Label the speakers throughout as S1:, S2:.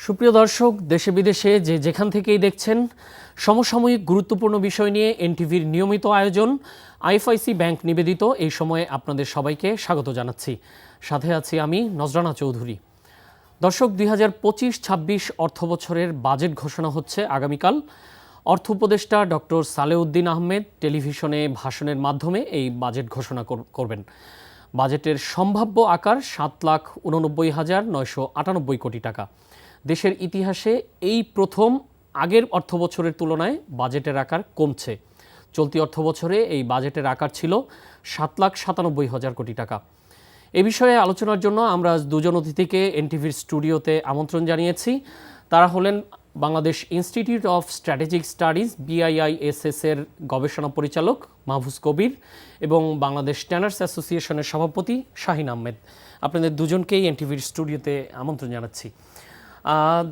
S1: সুপ্রিয় দর্শক, দেশে বিদেশে যে যেখান থেকেই দেখছেন, সমসাময়িক গুরুত্বপূর্ণ বিষয় নিয়ে এনটিভির নিয়মিত আয়োজন আইএফআইসি ব্যাংক নিবেদিত এই সময়ে আপনাদের সবাইকে স্বাগত জানাচ্ছি। সাথে আছি আমি নজরানা চৌধুরী। দর্শক, 2025-26 অর্থবছরের বাজেট ঘোষণা হচ্ছে আগামীকাল। অর্থ উপদেষ্টা ডক্টর সালেউদ্দিন আহমেদ টেলিভিশনে ভাষণের মাধ্যমে এই বাজেট ঘোষণা করবেন। বাজেটের সম্ভাব্য আকার 7,89,998 কোটি টাকা। দেশের ইতিহাসে এই প্রথম আগের অর্থবছরের তুলনায় বাজেটের আকার কমছে। চলতি অর্থবছরে এই বাজেটের আকার ছিল 7,97,000 কোটি টাকা। এ বিষয়ে আলোচনার জন্য আমরা আজ দুজন অতিথিকে এনটিভির স্টুডিওতে আমন্ত্রণ জানিয়েছি। তারা হলেন Bangladesh institute of strategic studies BIISS এর গবেষণা পরিচালক মাহফুজ কবির এবং বাংলাদেশ ট্যানার্স অ্যাসোসিয়েশনের সভাপতি শাহিন আহমেদ। আপনাদের দুজনকেই এনটিভির স্টুডিওতে আমন্ত্রণ জানাচ্ছি।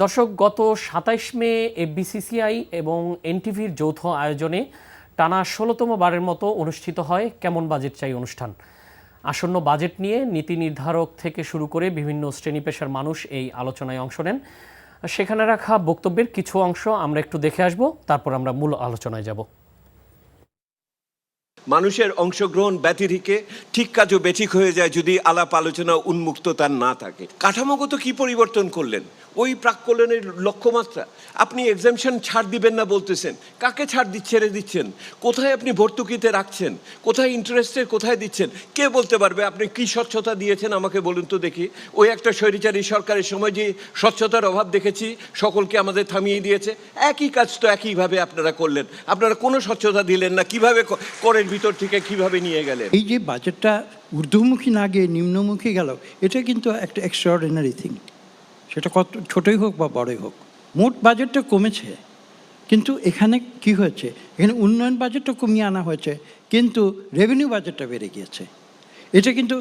S1: দর্শক, গত 27 মে FBCCI এবং এনটিভির যৌথ আয়োজনে টানা 16তম বারের মতো অনুষ্ঠিত হয় কেমন বাজেট চাই অনুষ্ঠান। আসন্ন বাজেট নিয়ে নীতি নির্ধারক থেকে শুরু করে বিভিন্ন শ্রেণী পেশার মানুষ এই আলোচনায় অংশ নেন। সেখানে রাখা বক্তব্যের কিছু অংশ আমরা একটু দেখে আসব, তারপর আমরা মূল আলোচনায় যাব।
S2: মানুষের অংশগ্রহণ ব্যতিরিকে ঠিক কাজও বেঠিক হয়ে যায় যদি আলাপ আলোচনা উন্মুক্ততা না থাকে। কাঠামোগত কি পরিবর্তন করলেন? ওই প্রাক্কলনের লক্ষ্যমাত্রা। আপনি এক্সামশন ছাড় দিবেন না বলতেছেন, কাকে ছাড় ছেড়ে দিচ্ছেন? কোথায় আপনি ভর্তুকিতে রাখছেন? কোথায় ইন্টারেস্টের কোথায় দিচ্ছেন? কে বলতে পারবে আপনি কি স্বচ্ছতা দিয়েছেন? আমাকে বলুন তো দেখি। ওই একটা স্বৈরাচারী সরকারের সময় যে স্বচ্ছতার অভাব দেখেছি, সকলকে আমাদের থামিয়ে দিয়েছে। একই কাজ তো একইভাবে আপনারা করলেন, আপনারা কোনো স্বচ্ছতা দিলেন না। কিভাবে করের ভিতর থেকে কিভাবে নিয়ে গেলেন?
S3: এই যে বাজেটটা ঊর্ধ্বমুখী না গিয়ে নিম্নমুখী গেল, এটা কিন্তু একটা এক্সট্রাঅর্ডিনারি থিং। সেটা কত ছোটই হোক বা বড়ই হোক, মোট বাজেটটা কমেছে, কিন্তু এখানে কি হয়েছে? এখানে উন্নয়ন বাজেটটা কমিয়ে আনা হয়েছে, কিন্তু রেভিনিউ বাজেটটা বেড়ে গিয়েছে। এটা কিন্তু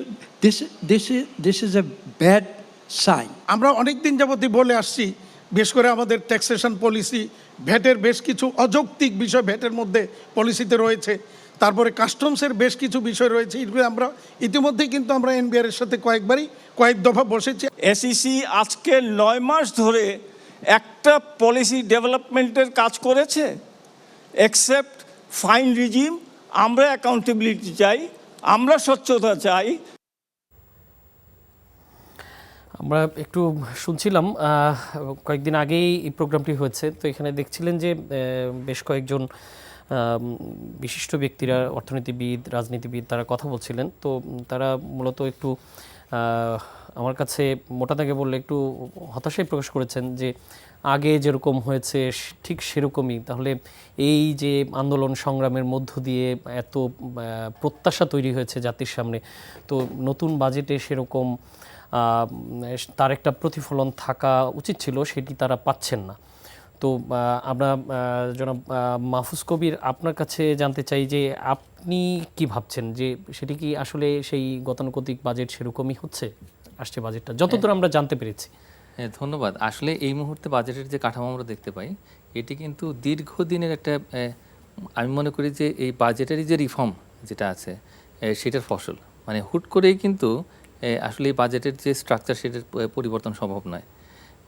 S3: this is a bad sign.
S4: আমরা অনেক দিন যাবতই বলে আসছি, বেশ করে আমাদের ট্যাক্সেশন পলিসি, ভ্যাটের বেশ কিছু অযৌক্তিক বিষয় ভ্যাটের মধ্যে পলিসিতে রয়েছে। তারপরে কাস্টমসের বেশ কিছু বিষয় রয়েছে। এগুলো আমরা ইতিমধ্যেই কিন্তু আমরা NBR এর সাথে কয়েক দফা বসেছি।
S5: SEC আজকে 9 মাস ধরে একটা পলিসি ডেভেলপমেন্টের কাজ করেছে, এক্সেপ্ট ফাইন রিজিম। আমরা অ্যাকাউন্টেবিলিটি চাই, আমরা স্বচ্ছতা চাই।
S1: আমরা একটু শুনছিলাম, কয়েকদিন আগেই এই প্রোগ্রামটি হয়েছে, তো এখানে দেখছিলেন যে বেশ কয়েকজন বিশিষ্ট ব্যক্তিরা, অর্থনীতিবিদ, রাজনীতিবিদ, তারা কথা বলছিলেন। তো তারা মূলত একটু আমার কাছে মোটা দাগে বললে একটু হতাশাই প্রকাশ করেছেন যে আগে যেরকম হয়েছে ঠিক সেরকমই, তাহলে এই যে আন্দোলন সংগ্রামের মধ্য দিয়ে এত প্রত্যাশা তৈরি হয়েছে জাতির সামনে, তো নতুন বাজেটে সেরকম তার একটা প্রতিফলন থাকা উচিত ছিল, সেটি তারা পাচ্ছেন না। তো আমরা জনাব মাহফুজ কবির, আপনার কাছে জানতে চাই যে আপনি কি ভাবছেন, যে সেটি কি আসলে সেই গতানুগতিক বাজেট সেরকমই হচ্ছে আসছে বাজেটটা, যতদূর আমরা জানতে পেরেছি?
S6: হ্যাঁ, ধন্যবাদ। আসলে এই মুহূর্তে বাজেটের যে কাঠামো আমরা দেখতে পাই, এটি কিন্তু দীর্ঘদিনের একটা, আমি মনে করি যে এই বাজেটেরই যে রিফর্ম যেটা আছে সেটার ফসল। মানে হুট করেই কিন্তু আসলে এই বাজেটের যে স্ট্রাকচার সেটার পরিবর্তন সম্ভব নয়।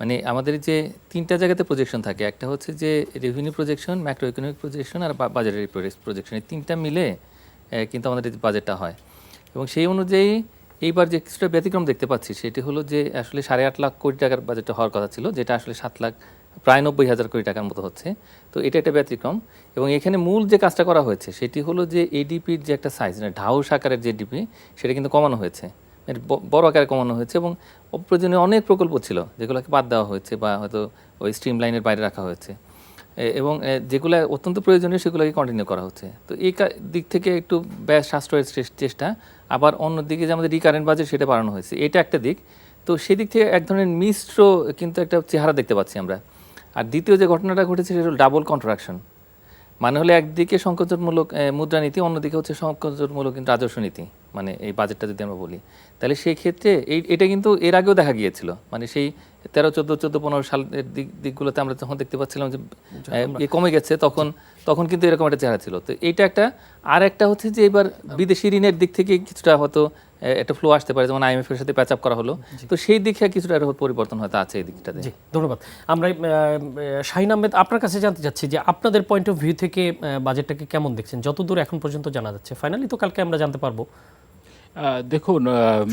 S6: মানে আমাদের যে 3টা জায়গাতে প্রজেকশন থাকে, একটা হচ্ছে যে revenue projection, macro economic projection আর বাজেটারি প্রজেকশন, এই 3টা মিলে কিন্তু আমাদের এই বাজেটটা হয়। এবং সেই অনুযায়ী এইবার যে কিছুটা ব্যতিক্রম দেখতে পাচ্ছি সেটি হলো যে আসলে 8.5 লাখ কোটি টাকার বাজেটটা হওয়ার কথা ছিল, যেটা আসলে 7,90,000 কোটি টাকার মতো হচ্ছে। তো এটা একটা ব্যতিক্রম। এবং এখানে মূল যে কাজটা করা হয়েছে সেটি হলো যে এডিপির যে একটা সাইজ, মানে ঢাউস আকারের যে ডিপি, সেটা কিন্তু কমানো হয়েছে, বড় আকারে কমানো হয়েছে। এবং অপ্রয়োজনীয় অনেক প্রকল্প ছিল যেগুলোকে বাদ দেওয়া হয়েছে বা হয়তো ওই স্ট্রিম লাইনের বাইরে রাখা হয়েছে, এবং যেগুলো অত্যন্ত প্রয়োজনীয় সেগুলোকে কন্টিনিউ করা হচ্ছে। তো এই দিক থেকে একটু ব্যয় সাশ্রয়ের চেষ্টা, আবার অন্যদিকে যে আমাদের রিকারেন্ট বাজেট সেটা বাড়ানো হয়েছে, এটা একটা দিক। তো সেদিক থেকে এক ধরনের মিশ্র কিন্তু একটা চেহারা দেখতে পাচ্ছি আমরা। আর দ্বিতীয় যে ঘটনাটা ঘটেছে সেটা হলো ডাবল কন্ট্রাকশন। মানে হলে একদিকে সংকোচনমূলক মুদ্রানীতি, অন্যদিকে হচ্ছে সংকোচনমূলক কিন্তু রাজস্ব নীতি। মানে এই বাজেটটা যদি আমরা বলি, তাহলে সেই ক্ষেত্রে এটা কিন্তু এর আগেও দেখা গিয়েছিল। মানে সেই 13, 14, 15 সালের দিকগুলোতে আমরা যখন দেখতে পাচ্ছিলাম যে কমে গেছে, তখন তখন কিন্তু এরকম একটা চেহারা ছিল। তো এইটা একটা, আর একটা হচ্ছে যে এবার বিদেশি ঋণের দিক থেকে কিছুটা হয়তো একটা ফ্লো আসতে পারে, যেমন IMF এর সাথে প্যাচ আপ করা হলো, তো সেই দিকে কিছুটা একটা পরিবর্তন হয়তো আছে এই দিকটাতে।
S1: জি, ধন্যবাদ। আমরা শাহিন আহমেদ, আপনার কাছে জানতে চাচ্ছি যে আপনাদের পয়েন্ট অফ ভিউ থেকে বাজেটটাকে কেমন দেখছেন, যতদূর এখন পর্যন্ত জানা যাচ্ছে? ফাইনালি তো কালকে আমরা জানতে পারবো।
S7: দেখুন,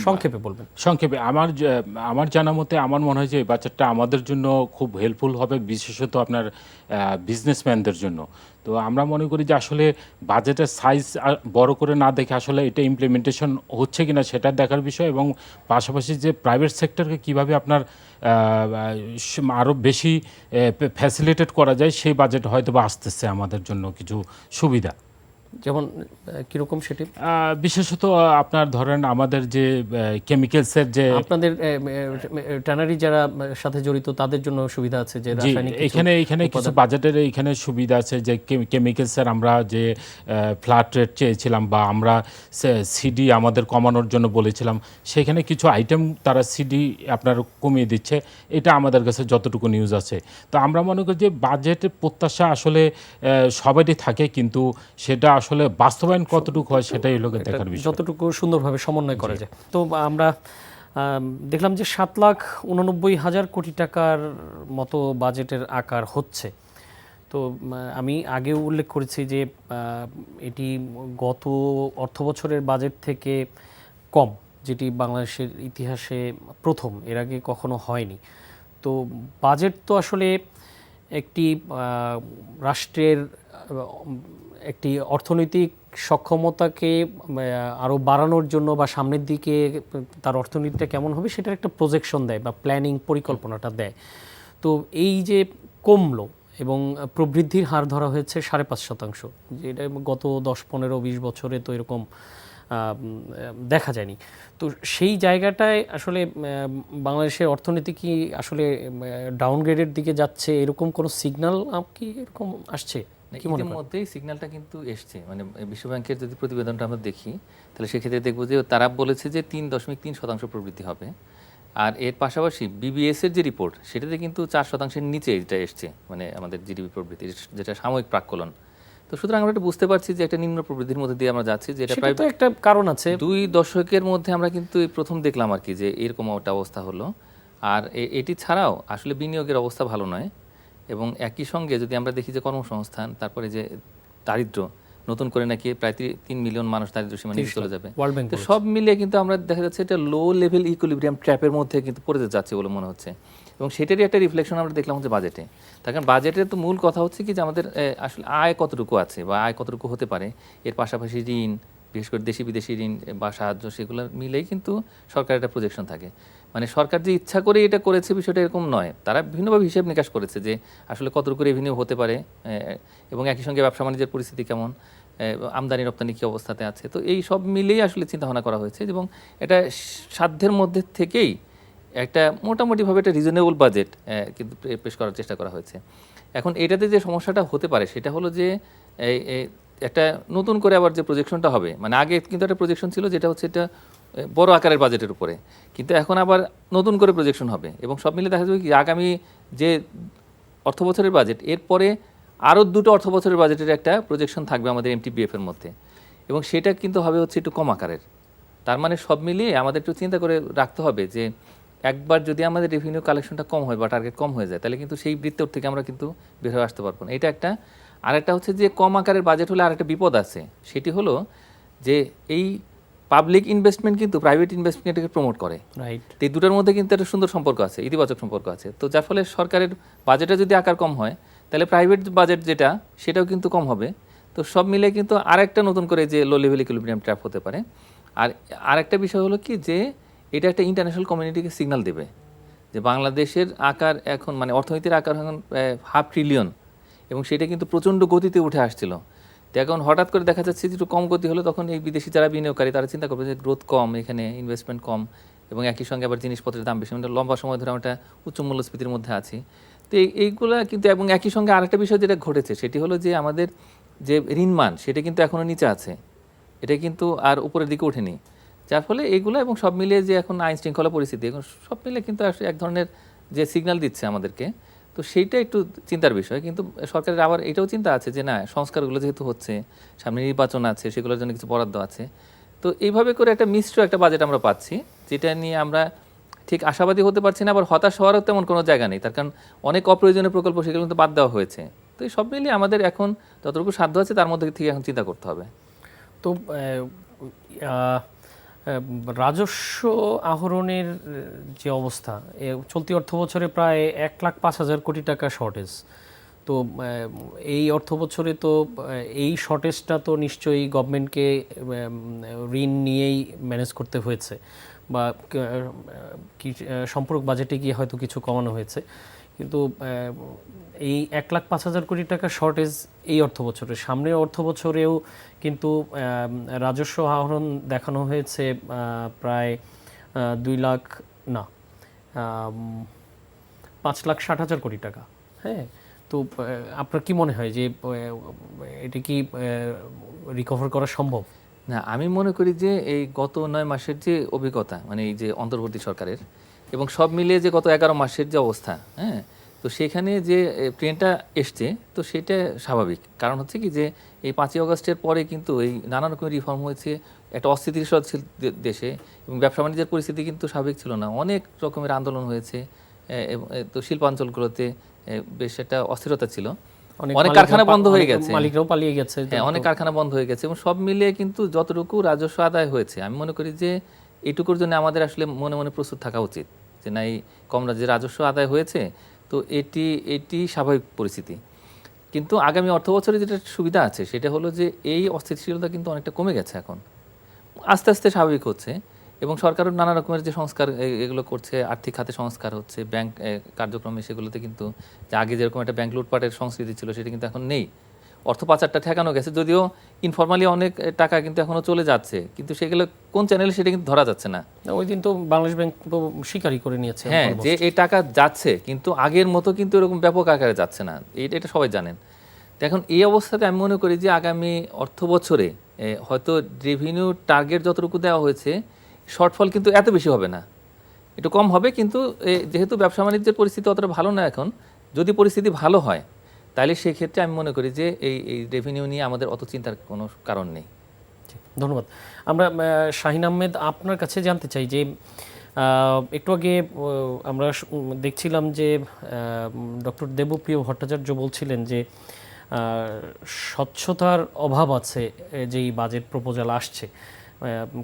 S1: সংক্ষেপে বলবেন।
S7: সংক্ষেপে আমার জানা মতে আমার মনে হয় যে এই বাজেটটা আমাদের জন্য খুব হেল্পফুল হবে, বিশেষত আপনার বিজনেসম্যানদের জন্য। তো আমরা মনে করি যে আসলে বাজেটের সাইজ বড় করে না দেখে আসলে এটা ইমপ্লিমেন্টেশন হচ্ছে কিনা সেটা দেখার বিষয়, এবং পাশাপাশি যে প্রাইভেট সেক্টরকে কীভাবে আপনার আরও বেশি ফ্যাসিলিটেট করা যায় সেই বাজেট হয়তো বা আসতেছে আমাদের জন্য কিছু সুবিধা।
S1: যেমন কিরকম সেটি?
S7: বিশেষত আপনার ধরেন আমাদের যে কেমিক্যালসের যে
S1: আপনাদের ট্যানারি যারা সাথে জড়িত তাদের জন্য সুবিধা আছে, যে রাসায়নিক
S7: এখানে কিছু বাজেটের এখানে সুবিধা আছে, যে কেমিক্যালসের আমরা যে ফ্ল্যাট রেট চেয়েছিলাম বা আমরা সিডি আমাদের কমানোর জন্য বলেছিলাম, সেখানে কিছু আইটেম তারা সিডি আপনার কমিয়ে দিচ্ছে। এটা আমাদের কাছে যতটুকু নিউজ আছে। তো আমরা মনে করি যে বাজেটের প্রত্যাশা আসলে সবারই থাকে, কিন্তু সেটা আসলে বাস্তবায়ন কতটুকু হয় সেটাই হলো দেখার বিষয়,
S1: যতটুকু সুন্দরভাবে সমন্বয় করা যায়। তো আমরা দেখলাম যে 7,89,000 কোটি টাকার মতো বাজেটের আকার হচ্ছে। তো আমি আগেও উল্লেখ করেছি যে এটি গত অর্থবছরের বাজেট থেকে কম, যেটি বাংলাদেশের ইতিহাসে প্রথম, এর আগে কখনো হয়নি। তো বাজেট তো আসলে একটি রাষ্ট্রের একটি অর্থনৈতিক সক্ষমতাকে আরও বাড়ানোর জন্য বা সামনের দিকে তার অর্থনীতিটা কেমন হবে সেটার একটা প্রজেকশন দেয় বা প্ল্যানিং, পরিকল্পনাটা দেয়। তো এই যে কমলো এবং প্রবৃদ্ধির হার ধরা হয়েছে 5.5%, যেটা গত 10-15-20 বছরে তো এরকম দেখা যায়নি। তো সেই জায়গাটায় আসলে বাংলাদেশের অর্থনীতি কি আসলে ডাউনগ্রেডের দিকে যাচ্ছে, এরকম কোনো সিগন্যাল কি এরকম আসছে?
S6: ইতিমধ্যেই সিগন্যালটা কিন্তু এসছে, মানে বিশ্বব্যাংকের যদি প্রতিবেদনটা আমরা দেখি তাহলে সেক্ষেত্রে দেখবো যে তারা বলেছে যে 3.3% প্রবৃদ্ধি হবে। আর এর পাশাপাশি BBS এর যে রিপোর্ট সেটাতে কিন্তু 4%-এর নিচে এটা এসছে, মানে আমাদের জিডিপি প্রবৃদ্ধি, যেটা সাময়িক প্রাক্কলন। তো সুতরাং আমরা এটা বুঝতে পারছি যে একটা নিম্ন প্রবৃদ্ধির মধ্যে দিয়ে আমরা যাচ্ছি, যেটা প্রায়
S1: একটা কারণ আছে।
S6: 2 দশকের মধ্যে আমরা কিন্তু প্রথম দেখলাম আর কি যে এরকম একটা অবস্থা হলো। আর এটি ছাড়াও আসলে বিনিয়োগের অবস্থা ভালো নয়, এবং একই সঙ্গে যদি আমরা দেখি যে কর্মসংস্থান, তারপরে যে দারিদ্র, নতুন করে নাকি প্রায় 3 মিলিয়ন মানুষ দারিদ্র সীমার নিচে চলে যাবে। তো সব মিলিয়ে কিন্তু আমরা দেখা যাচ্ছে এটা লো লেভেল ইকুইলিব্রিয়াম ট্র্যাপের মধ্যে কিন্তু পড়ে যাচ্ছে বলে মনে হচ্ছে, এবং সেটারই একটা রিফ্লেকশন আমরা দেখলাম হচ্ছে বাজেটে। তার কারণ বাজেটের তো মূল কথা হচ্ছে কি যে আমাদের আসলে আয় কতটুকু আছে বা আয় কতটুকু হতে পারে, এর পাশাপাশি ঋণ, বিশেষ করে দেশি বিদেশি ঋণ বা সাহায্য, সেগুলো মিলেই কিন্তু সরকারের একটা প্রজেকশন থাকে। মানে সরকার যে ইচ্ছা করে এটা করেছে বিষয়টা এরকম নয়, তারা বিভিন্নভাবে হিসেব নিকাশ করেছে যে আসলে কতটুকু রেভিনিউ হতে পারে, এবং একই সঙ্গে ব্যবসা বাণিজ্যের পরিস্থিতি কেমন, আমদানি রপ্তানি কী অবস্থাতে আছে। তো এই সব মিলেই আসলে চিন্তাভাবনা করা হয়েছে, এবং এটা সাধ্যের মধ্যে থেকেই একটা মোটামুটিভাবে একটা রিজনেবল বাজেট কিন্তু পেশ করার চেষ্টা করা হয়েছে। এখন এটাতে যে সমস্যাটা হতে পারে সেটা হলো যে একটা নতুন করে আবার যে প্রজেকশনটা হবে, মানে আগে কিন্তু একটা প্রজেকশন ছিল যেটা হচ্ছে এটা বড় আকারের বাজেটের উপরে, কিন্তু এখন আবার নতুন করে প্রজেকশন হবে, এবং সব মিলে দেখা যাবে কি আগামী যে অর্থবছরের বাজেট, এরপরে আরও 2টো অর্থবছরের বাজেটের একটা প্রজেকশন থাকবে আমাদের MTBF এর মধ্যে, এবং সেটা কিন্তু হবে হচ্ছে একটু কম আকারের। তার মানে সব মিলিয়ে আমাদের একটু চিন্তা করে রাখতে হবে যে একবার যদি আমাদের রেভিনিউ কালেকশনটা কম হয় বা টার্গেট কম হয়ে যায়, তাহলে কিন্তু সেই বৃত্তর থেকে আমরা কিন্তু বের হয়ে আসতে পারবো না। এটা একটা। আরেকটা হচ্ছে যে কম আকারের বাজেট হলে আরেকটা বিপদ আছে, সেটি হলো যে এই পাবলিক ইনভেস্টমেন্ট কিন্তু প্রাইভেট ইনভেস্টমেন্টকে প্রমোট করে।
S1: রাইট।
S6: এই দুটোর মধ্যে কিন্তু একটা সুন্দর সম্পর্ক আছে, ইতিবাচক সম্পর্ক আছে। তো যার ফলে সরকারের বাজেটে যদি আকার কম হয়, তাহলে প্রাইভেট বাজেট যেটা সেটাও কিন্তু কম হবে। তো সব মিলে কিন্তু আরেকটা নতুন করে যে লো লেভেল ইকুইলিব্রিয়াম ট্র্যাপ হতে পারে। আর আরেকটা বিষয় হলো কি যে এটা একটা ইন্টারন্যাশনাল কমিউনিটিকে সিগন্যাল দেবে যে বাংলাদেশের আকার এখন, মানে অর্থনীতির আকার এখন 500 ট্রিলিয়ন, এবং সেটা কিন্তু প্রচণ্ড গতিতে উঠে আসছিল। তো এখন হঠাৎ করে দেখা যাচ্ছে যে একটু কম গতি হলো, তখন এই বিদেশি যারা বিনিয়োগকারী তারা চিন্তা করবে যে গ্রোথ কম, এখানে ইনভেস্টমেন্ট কম, এবং একই সঙ্গে আবার জিনিসপত্রের দাম বেশি, মানে লম্বা সময় ধরে আমরা উচ্চ মূল্যস্ফীতির মধ্যে আছি। তো এইগুলো কিন্তু, এবং একই সঙ্গে আরেকটা বিষয় যেটা ঘটেছে সেটি হলো যে আমাদের যে ঋণমান সেটা কিন্তু এখনও নিচে আছে, এটা কিন্তু আর উপরের দিকে ওঠেনি। যার ফলে এইগুলো এবং সব মিলিয়ে যে এখন আইন শৃঙ্খলা পরিস্থিতি, এখন সব মিলে কিন্তু এক ধরনের যে সিগন্যাল দিচ্ছে আমাদেরকে তো সেইটা একটু চিন্তার বিষয়। কিন্তু সরকারের আবার এটাও চিন্তা আছে যে না, সংস্কারগুলো যেহেতু হচ্ছে, সামনে নির্বাচন আছে, সেগুলোর জন্য কিছু বরাদ্দ আছে। তো এইভাবে করে একটা মিশ্র একটা বাজেট আমরা পাচ্ছি, যেটা নিয়ে আমরা ঠিক আশাবাদী হতে পারছি না, আবার হতাশ হওয়ারও তেমন কোনো জায়গা নেই। তার কারণ অনেক অপ্রয়োজনীয় প্রকল্প সেগুলো কিন্তু বাদ দেওয়া হয়েছে। তো এই সব মিলিয়ে আমাদের এখন যতটুকু সাধ্য আছে তার মধ্যে থেকে এখন চিন্তা করতে হবে।
S1: তো রাজস্ব আহরণের যে অবস্থা, চলতি অর্থ বছরে প্রায় 1,05,000 কোটি টাকা শর্টেজ। তো এই অর্থ বছরে তো এই শর্টেজটা তো নিশ্চয়ই গভর্নমেন্টকে ঋণ নিয়েই ম্যানেজ করতে হয়েছে, বা কি সম্পূরক বাজেটে গিয়ে হয়তো কিছু কমানো হয়েছে। কিন্তু এই 1,05,000 কোটি টাকা শর্টেজ এই অর্থ বছরে, সামনের অর্থ বছরেও কিন্তু রাজস্ব আহরণ দেখানো হয়েছে প্রায় 5,60,000 কোটি টাকা। হ্যাঁ, তো আপনার কি মনে হয় যে এটা কি রিকভার করা সম্ভব?
S6: না, আমি মনে করি যে এই গত 9 মাসের যে অভিজ্ঞতা, মানে এই যে অন্তর্বর্তী সরকারের, এবং সব মিলিয়ে যে গত 11 মাসের যে অবস্থা, হ্যাঁ, তো সেখানে যে ট্রেনটা এসছে, তো সেটা স্বাভাবিক। কারণ হচ্ছে কি যে এই 5ই আগস্টের পরে কিন্তু এই নানা রকমের রিফর্ম হয়েছে, একটা অস্থিতিশীল ছিল দেশে, এবং ব্যবসা বাণিজ্যের পরিস্থিতি কিন্তু স্বাভাবিক ছিল না, অনেক রকমের আন্দোলন হয়েছে। তো শিল্পাঞ্চলগুলোতে বেশ একটা অস্থিরতা ছিল, অনেক কারখানা বন্ধ হয়ে গেছে,
S1: মালিকরাও পালিয়ে গেছে,
S6: হ্যাঁ, অনেক কারখানা বন্ধ হয়ে গেছে। এবং সব মিলিয়ে কিন্তু যতটুকু রাজস্ব আদায় হয়েছে, আমি মনে করি যে এইটুকুর জন্য আমাদের আসলে মনে মনে প্রস্তুত থাকা উচিত যে না, এই কম যে রাজস্ব আদায় হয়েছে, তো এটি স্বাভাবিক পরিস্থিতি। কিন্তু আগামী অর্থ বছরে যেটা সুবিধা আছে সেটা হলো যে এই অস্থিতিশীলতা কিন্তু অনেকটা কমে গেছে, এখন আস্তে আস্তে স্বাভাবিক হচ্ছে। এবং সরকারও নানা রকমের যে সংস্কার এগুলো করছে, আর্থিক খাতে সংস্কার হচ্ছে, ব্যাংক কার্যক্রমে, সেগুলোতে কিন্তু যে আগে যেরকম একটা ব্যাংক লুটপাটের সংস্কৃতি ছিল সেটা কিন্তু এখন নেই। অর্থ পাচারটা ঠেকানো গেছে, যদিও ইনফরমালি অনেক টাকা কিন্তু এখনও চলে যাচ্ছে, কিন্তু সেগুলো কোন চ্যানেলে সেটা কিন্তু ধরা যাচ্ছে না।
S1: ওই দিন তো বাংলাদেশ ব্যাংক তো স্বীকারই করে নিয়েছে,
S6: হ্যাঁ, যে এই টাকা যাচ্ছে, কিন্তু আগের মতো কিন্তু এরকম ব্যাপক আকারে যাচ্ছে না, এটা সবাই জানেন। তো এখন এই অবস্থাতে আমি মনে করি যে আগামী অর্থ বছরে হয়তো রেভিনিউ টার্গেট যতটুকু দেওয়া হয়েছে, শর্টফল কিন্তু এত বেশি হবে না, একটু কম হবে। কিন্তু যেহেতু ব্যবসা বাণিজ্যের পরিস্থিতি অতটা ভালো না এখন, যদি পরিস্থিতি ভালো হয় তাহলে সেক্ষেত্রে আমি মনে করি যে এই রেভিনিউ নিয়ে আমাদের অত চিন্তার কোনো কারণ নেই।
S1: ধন্যবাদ। আমরা শাহিন আহমেদ, আপনার কাছে জানতে চাই যে একটু আগে আমরা দেখছিলাম যে ডক্টর দেবপ্রিয় ভট্টাচার্য বলছিলেন যে স্বচ্ছতার অভাব আছে যেই বাজেট প্রপোজাল আসছে,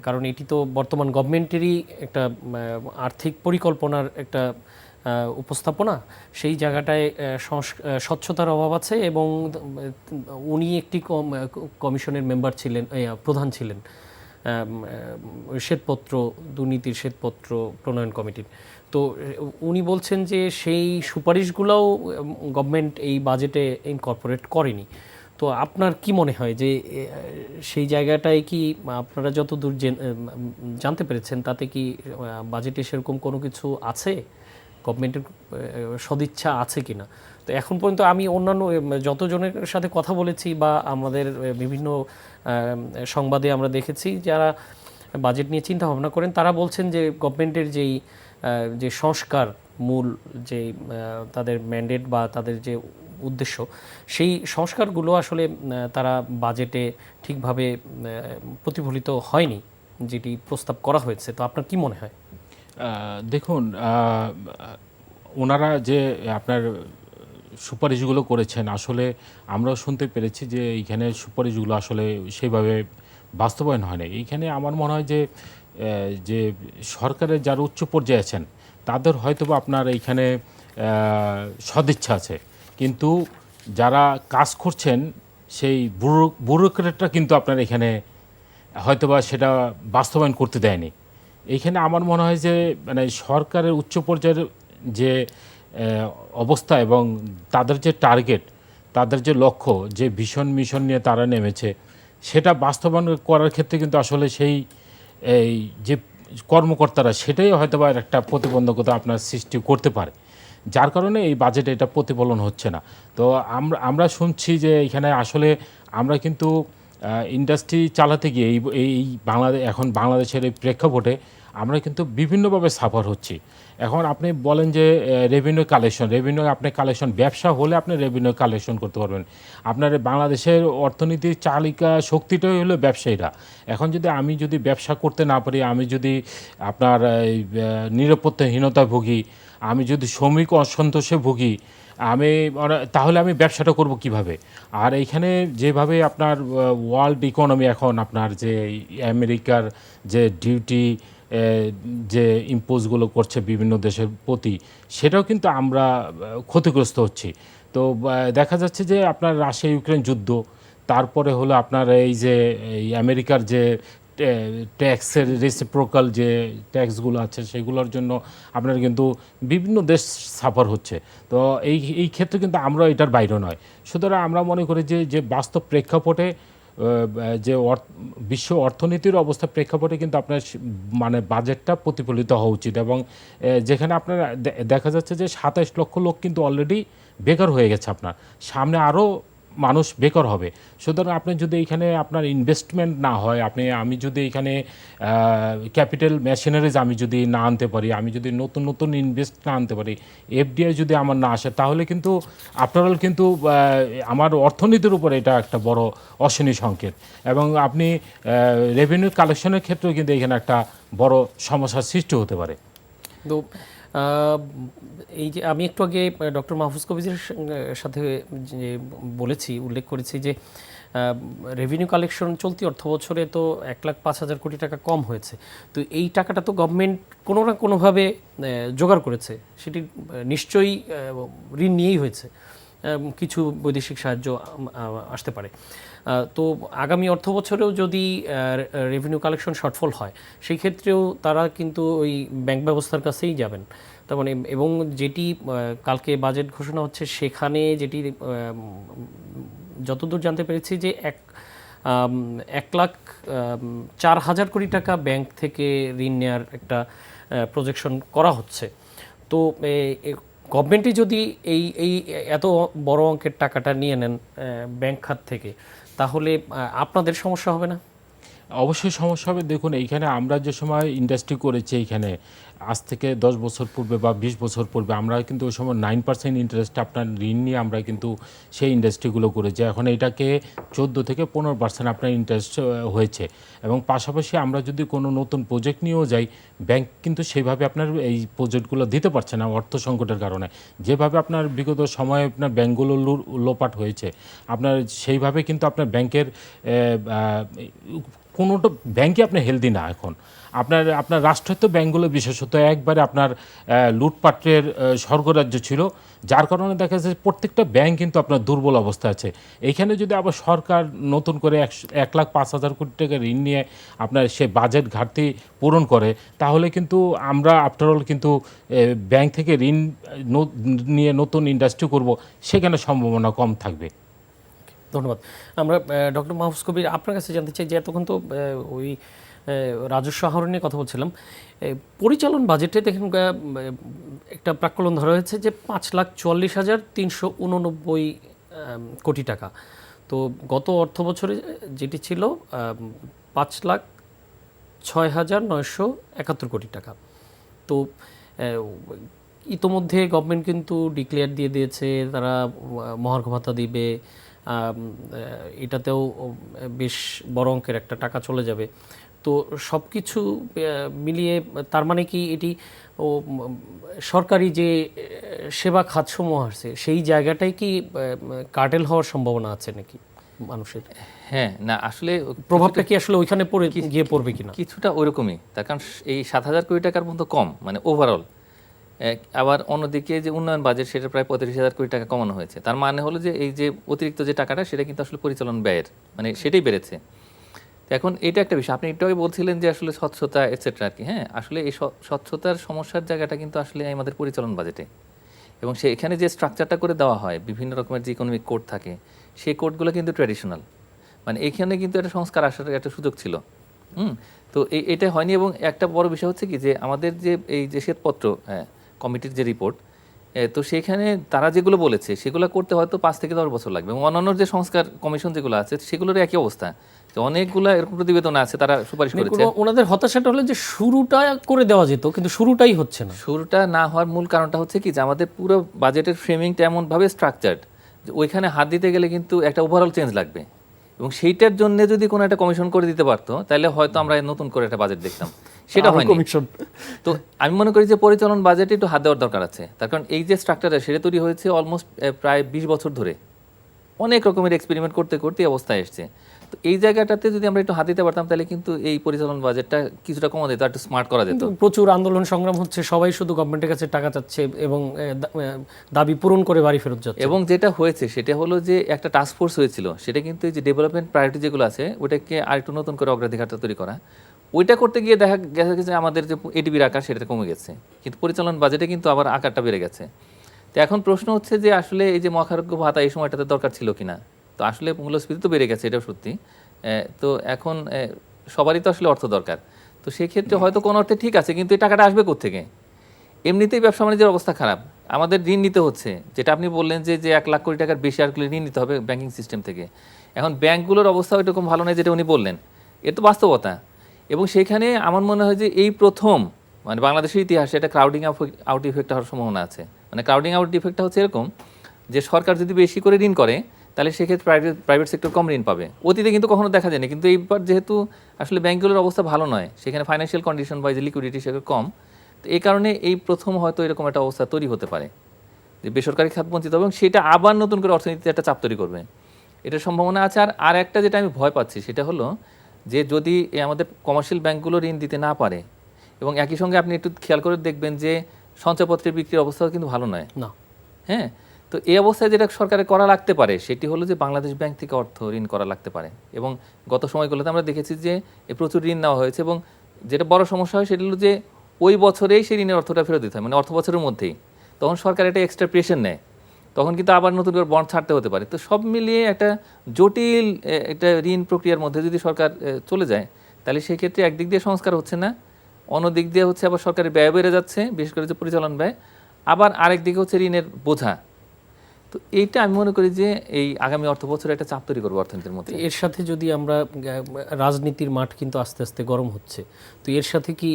S1: কারণ এটি তো বর্তমান গভর্নমেন্টেরই একটা আর্থিক পরিকল্পনার একটা উপস্থাপনা, সেই জায়গাটায় স্বচ্ছতার অভাব আছে। এবং উনি একটি কমিশনের মেম্বার ছিলেন, প্রধান ছিলেন শ্বেতপত্র, দুর্নীতির শ্বেতপত্র প্রণয়ন কমিটির। তো উনি বলছেন যে সেই সুপারিশগুলোও গভর্নমেন্ট এই বাজেটে ইনকর্পোরেট করেনি। তো আপনার কি মনে হয় যে সেই জায়গাটায় কি আপনারা যতদূর জানতে পেরেছেন তাতে কি বাজেটে সেরকম কোনো কিছু আছে, গভর্নমেন্টের সদিচ্ছা আছে কিনা? তো এখন পর্যন্ত আমি অন্যান্য যতজনের সাথে কথা বলেছি বা আমাদের বিভিন্ন সংবাদে আমরা দেখেছি যারা বাজেট নিয়ে চিন্তা ভাবনা করেন, তারা বলছেন যে গভর্নমেন্টের যে সংস্কার, মূল যে তাদের ম্যান্ডেট বা তাদের যে উদ্দেশ্য, সেই সংস্কারগুলো আসলে তারা বাজেটে ঠিকভাবে প্রতিফলিত হয়নি যেটি প্রস্তাব করা হয়েছে। তো আপনার কি মনে হয়?
S7: দেখুন, ওনারা যে আপনার সুপারিশগুলো করেছেন, আসলে আমরাও শুনতে পেরেছি যে এইখানে সুপারিশগুলো আসলে সেইভাবে বাস্তবায়ন হয় না। এইখানে আমার মনে হয় যে সরকারের যারা উচ্চ পর্যায়ে আছেন তাদের হয়তোবা আপনার এইখানে সদিচ্ছা আছে, কিন্তু যারা কাজ করছেন সেই ব্যুরোক্রেটরা কিন্তু আপনার এখানে হয়তোবা সেটা বাস্তবায়ন করতে দেয়নি। এইখানে আমার মনে হয় যে মানে সরকারের উচ্চ পর্যায়ের যে অবস্থা এবং তাদের যে টার্গেট, তাদের যে লক্ষ্য, যে ভিশন মিশন নিয়ে তারা নেমেছে, সেটা বাস্তবায়ন করার ক্ষেত্রে কিন্তু আসলে সেই এই যে কর্মকর্তারা, সেটাই হয়তো বা একটা প্রতিবন্ধকতা আপনার সৃষ্টি করতে পারে, যার কারণে এই বাজেটে এটা প্রতিফলন হচ্ছে না। তো আমরা শুনছি যে এখানে আসলে আমরা কিন্তু ইন্ডাস্ট্রি চালাতে গিয়ে এই বাংলাদেশের এই প্রেক্ষাপটে আমরা কিন্তু বিভিন্নভাবে সাফার হচ্ছি। এখন আপনি বলেন যে রেভিনিউ আপনি কালেকশন ব্যবসা হলে আপনি রেভিনিউ কালেকশন করতে পারবেন। আপনার বাংলাদেশের অর্থনীতির চালিকা শক্তিটাই হলো ব্যবসায়ীরা। এখন আমি যদি ব্যবসা করতে না পারি, আমি যদি আপনার এই নিরাপত্তাহীনতায় ভুগি, আমি যদি শ্রমিক অসন্তোষে ভুগি, তাহলে আমি ব্যবসাটা করব কিভাবে? আর এইখানে যেভাবে আপনার ওয়ার্ল্ড ইকোনমি এখন আপনার যে আমেরিকার যে ডিউটি যে ইম্পোজগুলো করছে বিভিন্ন দেশের প্রতি, সেটাও কিন্তু আমরা ক্ষতিগ্রস্ত হচ্ছি। তো দেখা যাচ্ছে যে আপনার রাশিয়া ইউক্রেন যুদ্ধ, তারপরে হলো আপনার এই যে এই আমেরিকার যে ট্যাক্সের রেসিপ্রোকাল যে ট্যাক্সগুলো আছে সেগুলোর জন্য আপনার কিন্তু বিভিন্ন দেশ সাফার হচ্ছে। তো এই ক্ষেত্রে কিন্তু আমরা এটার বাইরে নয়। সুতরাং আমরা মনে করি যে বাস্তব প্রেক্ষাপটে যে বিশ্ব অর্থনীতির অবস্থার প্রেক্ষাপটে কিন্তু আপনার মানে বাজেটটা প্রতিফলিত হওয়া উচিত। এবং যেখানে আপনার দেখা যাচ্ছে যে 27 লক্ষ লোক কিন্তু অলরেডি বেকার হয়ে গেছে, আপনার সামনে আরও মানুষ বেকার হবে। সুতরাং আপনি যদি এখানে আপনার ইনভেস্টমেন্ট না হয়, আমি যদি এখানে ক্যাপিটাল মেশিনারিজ আমি যদি না আনতে পারি, আমি যদি নতুন নতুন ইনভেস্ট না আনতে পারি, এফডিআই যদি আমার না আসে, তাহলে কিন্তু আফটারঅল কিন্তু আমার অর্থনীতির উপর এটা একটা বড় অশনি সংকেত। এবং আপনি রেভিনিউ কালেকশনের ক্ষেত্রেও কিন্তু এখানে একটা বড় সমস্যার সৃষ্টি হতে পারে।
S1: তো এই যে আমি একটু আগে ডক্টর মাহফুজ কবিরের সাথে যে উল্লেখ করেছি যে রেভিনিউ কালেকশন চলতি অর্থ বছরে তো 1,05,000 কোটি টাকা কম হয়েছে। তো এই টাকাটা তো গভর্নমেন্ট কোনো না কোনোভাবে জোগাড় করেছে, সেটি নিশ্চয়ই ঋণ নিয়েই হয়েছে, কিছু বৈদেশিক সাহায্য আসতে পারে। তো আগামী অর্থ বছরেও যদি রেভিনিউ কালেকশন শর্টফল হয়, সেই ক্ষেত্রেও তারা কিন্তু ওই ব্যাংক ব্যবস্থার কাছেই যাবেন। তার মানে এবং যেটি কালকে বাজেট ঘোষণা হচ্ছে সেখানে যেটি যতদূর জানতে পেরেছি যে 1,04,000 কোটি টাকা ব্যাংক থেকে ঋণ নেওয়ার একটা প্রজেকশন করা হচ্ছে। তো গভর্নমেন্টই যদি এই এত বড় অঙ্কের টাকাটা নিয়ে নেন ব্যাংক খাত থেকে, তাহলে আপনাদের সমস্যা হবে না?
S7: অবশ্যই সমস্যা হবে। দেখুন, এইখানে আমরা যে সময় ইন্ডাস্ট্রি করেছি, এইখানে আজ থেকে 10 বছর পূর্বে বা 20 বছর পূর্বে আমরা কিন্তু ওই সময় 9% ইন্টারেস্ট আপনার ঋণ নিয়ে আমরা কিন্তু সেই ইন্ডাস্ট্রিগুলো করেছি। এখন এটাকে 14 থেকে 15% আপনার ইন্টারেস্ট হয়েছে। এবং পাশাপাশি আমরা যদি কোনো নতুন প্রজেক্ট নিয়েও যাই, ব্যাংক কিন্তু সেইভাবে আপনার এই প্রজেক্টগুলো দিতে পারছে না অর্থ সংকটের কারণে। যেভাবে আপনার বিগত সময়ে আপনার ব্যাংকগুলো লোপাট হয়েছে, আপনার সেইভাবে কিন্তু আপনার ব্যাংকের কোনোটা ব্যাংকই আপনার হেলদি না। এখন আপনার রাষ্ট্রায়ত্ত ব্যাংকগুলো বিশেষত একবারে আপনার লুটপাটের স্বর্গরাজ্য ছিল, যার কারণে দেখা যাচ্ছে প্রত্যেকটা ব্যাংক কিন্তু আপনার দুর্বল অবস্থা আছে। এইখানে যদি আবার সরকার নতুন করে 1,05,000 কোটি টাকা ঋণ নিয়ে আপনার সে বাজেট ঘাটতি পূরণ করে, তাহলে কিন্তু আমরা আফটারঅল কিন্তু ব্যাংক থেকে ঋণ নিয়ে নতুন ইন্ডাস্ট্রি করব, সেখানে সম্ভাবনা কম থাকবে।
S1: ধন্যবাদ। আমরা ডক্টর মাহফুজ কবির আপনার কাছে জানতে চাই যে এতক্ষণ তো ওই রাজস্ব আহরণ নিয়ে কথা বলছিলাম, পরিচালন বাজেটে দেখেন একটা প্রাক্কলন ধরা হয়েছে যে 5,44,389 কোটি টাকা। তো গত অর্থ বছরে যেটি ছিল 5,06,971 কোটি টাকা। তো ইতোমধ্যে গভর্নমেন্ট কিন্তু ডিক্লেয়ার দিয়ে দিয়েছে তারা মহার্ঘ ভাতা দিবে, এটাতেও বেশ বড় অঙ্কের একটা টাকা চলে যাবে। তো সব কিছু মিলিয়ে তার মানে কি এটি সরকারি যে সেবা খাতসমূহ আছে সেই জায়গাটাই কি কার্টেল হওয়ার সম্ভাবনা আছে নাকি মানুষের?
S6: হ্যাঁ, না আসলে
S1: প্রভাবটা কি আসলে ওইখানে গিয়ে পড়বে কিনা?
S6: কিছুটা ওইরকমই, তার কারণ এই 7,000 কোটি টাকার মতো কম, মানে ওভারঅল। আবার অন্যদিকে যে উন্নয়ন বাজেট, সেটা প্রায় 35,000 কোটি টাকা কমানো হয়েছে। তার মানে হলো যে এই যে অতিরিক্ত যে টাকাটা, সেটা কিন্তু আসলে পরিচালন ব্যয়ের, মানে সেটাই বেড়েছে। তো এখন এটা একটা বিষয়, আপনি একটু আগে বলছিলেন যে আসলে স্বচ্ছতা এটসেট্রা আর কি। হ্যাঁ, আসলে এই স্বচ্ছতার সমস্যার জায়গাটা কিন্তু আসলে আমাদের পরিচালন বাজেটে, এবং এখানে যে স্ট্রাকচারটা করে দেওয়া হয়, বিভিন্ন রকমের যে ইকোনমিক কোড থাকে, সেই কোডগুলো কিন্তু ট্র্যাডিশনাল, মানে এইখানে কিন্তু একটা সংস্কার আসার একটা সুযোগ ছিল। তো এটা হয়নি। এবং একটা বড় বিষয় হচ্ছে কি যে আমাদের যে এই যে শ্বেতপত্র কমিটির যে রিপোর্ট, তো সেখানে তারা যেগুলো বলেছে সেগুলো করতে হয়তো 5 থেকে 10 বছর লাগবে, এবং অন্যান্য যে সংস্কার কমিশন যেগুলো আছে সেগুলোর একই অবস্থা, যে অনেকগুলো এরকম প্রতিবেদন আছে তারা সুপারিশ করেছে।
S1: ওনাদের হতাশাটা হলো যে শুরুটা করে দেওয়া যেত, কিন্তু শুরুটাই হচ্ছে না।
S6: শুরুটা না হওয়ার মূল কারণটা হচ্ছে কি, যে আমাদের পুরো বাজেটের ফ্রেমিংটা এমনভাবে স্ট্রাকচার্ড যে ওইখানে হাত দিতে গেলে কিন্তু একটা ওভারঅল চেঞ্জ লাগবে, এবং সেইটার জন্য যদি কোনো একটা কমিশন করে দিতে পারতো তাহলে হয়তো আমরা নতুন করে একটা বাজেট দেখতাম, সেটা হয়নি।
S1: কমিশন
S6: তো আমি মনে করি যে পরিচালন বাজেটে একটু হাত দেওয়ার দরকার আছে, তার কারণ এই যে স্ট্রাকচারটা সেটা তৈরি হয়েছে অলমোস্ট প্রায় 20 বছর ধরে, অনেক রকমের এক্সপেরিমেন্ট করতে করতে এই অবস্থায় এসছে। তো এই জায়গাটাতে যদি আমরা একটু হাত দিতে পারতাম তাহলে কিন্তু এই পরিচালন বাজেটটা কিছুটা কমা যেত, একটু স্মার্ট করা যেত।
S1: প্রচুর আন্দোলন সংগ্রাম হচ্ছে, সবাই শুধু গভর্নমেন্টের কাছে টাকা চাচ্ছে এবং দাবি পূরণ করে বাড়ি ফেরত যাচ্ছে।
S6: এবং যেটা হয়েছে সেটা হলো যে একটা টাস্ক ফোর্স হয়েছিল, সেটা কিন্তু এই যে ডেভেলপমেন্ট প্রায়োরিটি যেগুলো আছে ওটাকে আরেকটু নতুন করে অগ্রাধিকারটা তৈরি করা, ওইটা করতে গিয়ে দেখা গেছে আমাদের যে এডিবির আকার সেটা কমে গেছে, কিন্তু পরিচালন বাজেটে কিন্তু আবার আকারটা বেড়ে গেছে। তো এখন প্রশ্ন হচ্ছে যে আসলে এই যে মহাখারোগ্য ভাতা এই সময়টাতে দরকার ছিল কিনা। তো আসলে মূল্যস্ফীতি তো বেড়ে গেছে, এটাও সত্যি। তো এখন সবারই তো আসলে অর্থ দরকার, তো সেক্ষেত্রে হয়তো কোনো অর্থে ঠিক আছে, কিন্তু এই টাকাটা আসবে কোত্থেকে? এমনিতেই ব্যবসা বাণিজ্যের অবস্থা খারাপ, আমাদের ঋণ নিতে হচ্ছে, যেটা আপনি বললেন যে 1 লাখ কোটি টাকার বেশি আর ঋণ নিতে হবে ব্যাংকিং সিস্টেম থেকে। এখন ব্যাংকগুলোর অবস্থা এরকম ভালো নয় যেটা উনি বললেন, এ তো বাস্তবতা। এবং সেখানে আমার মনে হয় যে এই প্রথম মানে বাংলাদেশের ইতিহাসে একটা ক্রাউডিং আউট ইফেক্ট হওয়ার সম্ভাবনা আছে। মানে ক্রাউডিং আউট ইফেক্টটা হচ্ছে এরকম যে সরকার যদি বেশি করে ঋণ করে তাহলে সেক্ষেত্রে প্রাইভেট সেক্টর কম ঋণ পাবে। অতীতে কিন্তু কখনো দেখা যায়নি, কিন্তু এইবার যেহেতু আসলে ব্যাংকগুলোর অবস্থা ভালো নয়, সেখানে ফাইন্যান্সিয়াল কন্ডিশন বা যে লিকুইডিটি সেগুলো কম, তো এই কারণে এই প্রথম হয়তো এরকম একটা অবস্থা তৈরি হতে পারে যে বেসরকারি খাত বঞ্চিত হবে, এবং সেটা আবার নতুন করে অর্থনীতিতে একটা চাপ তৈরি করবে, এটার সম্ভাবনা আছে। আর একটা যেটা আমি ভয় পাচ্ছি সেটা হলো যে যদি আমাদের কমার্শিয়াল ব্যাংকগুলো ঋণ দিতে না পারে, এবং একই সঙ্গে আপনি একটু খেয়াল করে দেখবেন যে সঞ্চয়পত্রের বিক্রির অবস্থাও কিন্তু ভালো নয়
S1: না।
S6: হ্যাঁ, তো এই অবস্থায় যেটা সরকারের করা লাগতে পারে সেটি হলো যে বাংলাদেশ ব্যাংক থেকে অর্থ ঋণ করা লাগতে পারে, এবং গত সময়গুলোতে আমরা দেখেছি যে প্রচুর ঋণ নেওয়া হয়েছে, এবং যেটা বড় সমস্যা হয় সেটা হলো যে ওই বছরেই সেই ঋণের অর্থটা ফেরত দিতে হয়, মানে অর্থ বছরের মধ্যেই, তখন সরকার একটা এক্সট্রা প্রেশার নেয়, তখন কিন্তু আবার নতুন করে বন্ড ছাড়তে হতে পারে। তো সব মিলিয়ে একটা জটিল একটা ঋণ প্রক্রিয়ার মধ্যে যদি সরকার চলে যায় তাহলে সেক্ষেত্রে একদিক দিয়ে সংস্কার হচ্ছে না, অন্য দিক দিয়ে হচ্ছে আবার সরকারের ব্যয় বেড়ে যাচ্ছে, বিশেষ করে যে পরিচালন ব্যয়, আবার আরেক দিকে হচ্ছে ঋণের বোঝা। তো এইটা আমি মনে করি যে এই আগামী অর্থ বছরে একটা চাপ তৈরি করবে অর্থনীতির মধ্যে।
S1: এর সাথে যদি আমরা রাজনীতির মাঠ কিন্তু আস্তে আস্তে গরম হচ্ছে, তো এর সাথে কি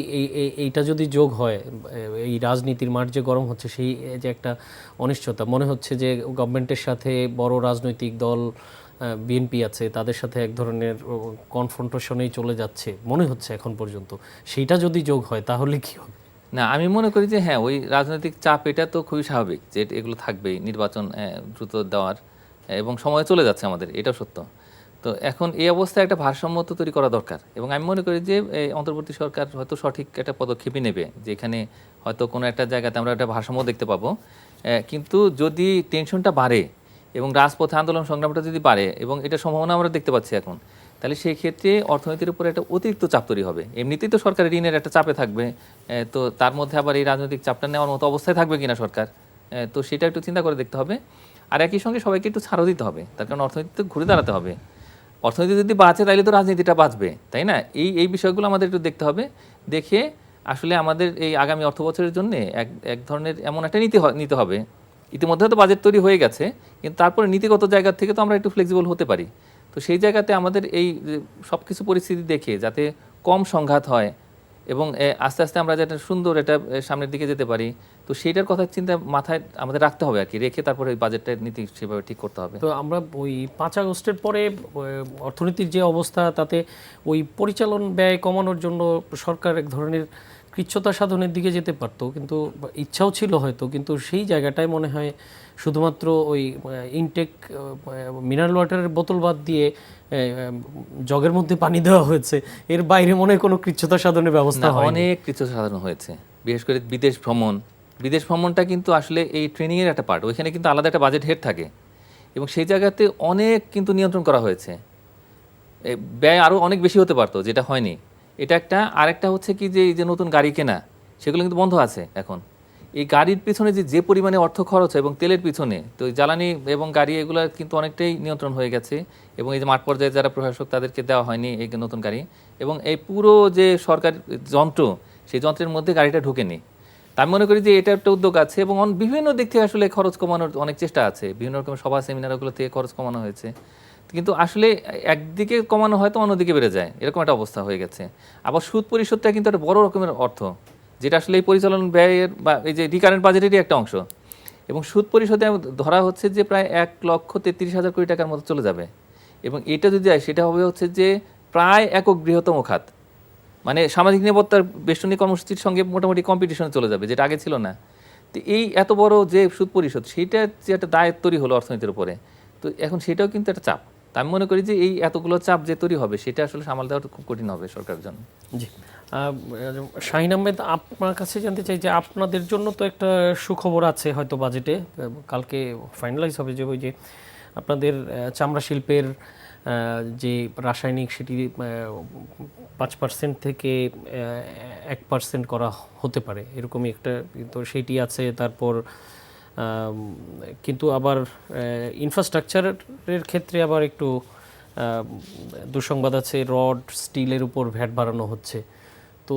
S1: এইটা যদি যোগ হয়, এই রাজনীতির মাঠ যে গরম হচ্ছে সেই যে একটা অনিশ্চয়তা, মনে হচ্ছে যে গভর্নমেন্টের সাথে বড় রাজনৈতিক দল বিএনপি আছে, তাদের সাথে এক ধরনের কনফ্রন্টেশনেই চলে যাচ্ছে মনে হচ্ছে এখন পর্যন্ত, সেইটা যদি যোগ হয় তাহলে কি হবে?
S6: না, আমি মনে করি যে হ্যাঁ, ওই রাজনৈতিক চাপ এটা তো খুবই স্বাভাবিক যে এগুলো থাকবেই, নির্বাচন দ্রুত দেওয়ার, এবং সময় চলে যাচ্ছে আমাদের, এটাও সত্য। তো এখন এই অবস্থায় একটা ভারসাম্য তো তৈরি করা দরকার, এবং আমি মনে করি যে অন্তর্বর্তী সরকার হয়তো সঠিক একটা পদক্ষেপই নেবে, যেখানে হয়তো কোনো একটা জায়গাতে আমরা একটা ভারসাম্য দেখতে পাবো। কিন্তু যদি টেনশনটা বাড়ে এবং রাজপথে আন্দোলন সংগ্রামটা যদি বাড়ে, এবং এটা সম্ভাবনা আমরা দেখতে পাচ্ছি এখন, তাহলে সেই ক্ষেত্রে অর্থনীতির উপরে একটা অতিরিক্ত চাপ তৈরি হবে। এমনিতেই তো সরকারের ঋণের একটা চাপে থাকবে, তো তার মধ্যে আবার এই রাজনৈতিক চাপটা নেওয়ার মতো অবস্থায় থাকবে কিনা সরকার, তো সেটা একটু চিন্তা করে দেখতে হবে। আর একই সঙ্গে সবাইকে একটু ছাড়ও দিতে হবে, তার কারণ অর্থনীতিতে ঘুরে দাঁড়াতে হবে। অর্থনীতি যদি বাঁচে তাহলে তো রাজনীতিটা বাঁচবে, তাই না? এই বিষয়গুলো আমাদের একটু দেখতে হবে, দেখে আসলে আমাদের এই আগামী অর্থ বছরের জন্য এক ধরনের এমন একটা নীতি নিতে হবে। ইতিমধ্যে তো বাজেট তৈরি হয়ে গেছে, কিন্তু তারপরে নীতিগত জায়গা থেকে তো আমরা একটু ফ্লেক্সিবল হতে পারি। তো সেই জায়গাতে আমাদের এই সব কিছু পরিস্থিতি দেখে যাতে কম সংঘাত হয়, এবং আস্তে আস্তে আমরা যাতে সুন্দর এটা সামনের দিকে যেতে পারি, তো সেইটার কথা চিন্তা মাথায় আমাদের রাখতে হবে আর কি, রেখে তারপরে ওই বাজেটটার নীতি সেভাবে ঠিক করতে হবে।
S1: তো আমরা ওই 5 আগস্টের পরে অর্থনীতির যে অবস্থা, তাতে ওই পরিচালন ব্যয় কমানোর জন্য সরকার এক ধরনের কৃচ্ছতা সাধনের দিকে যেতে পারতো, কিন্তু ইচ্ছাও ছিল হয়তো, কিন্তু সেই জায়গাটায় মনে হয় শুধুমাত্র ওই ইনটেক মিনারেল ওয়াটারের বোতল বাদ দিয়ে জগের মধ্যে পানি দেওয়া হয়েছে, এর বাইরে মনে হয় কোনো কৃচ্ছতা সাধনের ব্যবস্থা হয়নি।
S6: অনেক কৃচ্ছতা সাধন হয়েছে, বিশেষ করে বিদেশ ভ্রমণটা কিন্তু আসলে এই ট্রেনিংয়ের একটা পার্ট, ওইখানে কিন্তু আলাদা একটা বাজেট হেড থাকে, এবং সেই জায়গাতে অনেক কিন্তু নিয়ন্ত্রণ করা হয়েছে। ব্যয় আরও অনেক বেশি হতে পারতো, যেটা হয়নি, এটা একটা। আরেকটা হচ্ছে কি যে এই যে নতুন গাড়ি কেনা, সেগুলো কিন্তু বন্ধ আছে এখন। এই গাড়ির পিছনে যে পরিমাণে অর্থ খরচ হয়, এবং তেলের পিছনে, তো জ্বালানি এবং গাড়ি এগুলো কিন্তু অনেকটাই নিয়ন্ত্রণ হয়ে গেছে, এবং এই যে মাঠ পর্যায়ে যারা প্রশাসক তাদেরকে দেওয়া হয়নি এই নতুন গাড়ি, এবং এই পুরো যে সরকার যন্ত্র, সেই যন্ত্রের মধ্যে গাড়িটা ঢোকেনি। তা আমি মনে করি যে এটা একটা উদ্যোগ আছে এবং বিভিন্ন দিক থেকে আসলে খরচ কমানোর অনেক চেষ্টা আছে, বিভিন্ন রকম সভা সেমিনারগুলো থেকে খরচ কমানো হয়েছে, কিন্তু আসলে একদিকে কমানো হয়তো অন্যদিকে বেড়ে যায়, এরকম একটা অবস্থা হয়ে গেছে। আবার সুদ পরিশোধটা কিন্তু একটা বড় রকমের অর্থ, যেটা আসলে এই পরিচালন ব্যয়ের বা এই যে রিকারেন্ট বাজেটেরই একটা অংশ, এবং সুদ পরিশোধে ধরা হচ্ছে যে প্রায় 1,33,000 কোটি টাকার মতো চলে যাবে, এবং এটা যদি হয় সেটা হবে হচ্ছে যে প্রায় একক বৃহত্তম খাত, মানে সামাজিক নিরাপত্তার বেষ্টনী কর্মসূচির সঙ্গে মোটামুটি কম্পিটিশনে চলে যাবে, যেটা আগে ছিল না। তো এই এত বড় যে সুদ পরিশোধ, সেইটা যে একটা দায়িত্ব তৈরি হলো অর্থনীতির উপরে, তো এখন সেটাও কিন্তু একটা চাপ। তা আমি মনে করি যে এই এতগুলো চাপ যে তৈরি হবে, সেটা আসলে সামাল দেওয়াটা খুব কঠিন হবে সরকারের জন্য।
S1: জি, শাহিন আহমেদ, আপনার কাছে জানতে চাই যে আপনাদের জন্য তো একটা সুখবর আছে হয়তো বাজেটে, কালকে ফাইনালাইজ হবে যে ওই যে আপনাদের চামড়া শিল্পের যে রাসায়নিক সেটি 5% থেকে 1% করা হতে পারে, এরকমই একটা, তো সেটি আছে। তারপর কিন্তু আবার ইনফ্রাস্ট্রাকচারের ক্ষেত্রে আবার একটু দুঃসংবাদ আছে, রড স্টিলের উপর ভ্যাট বাড়ানো হচ্ছে। তো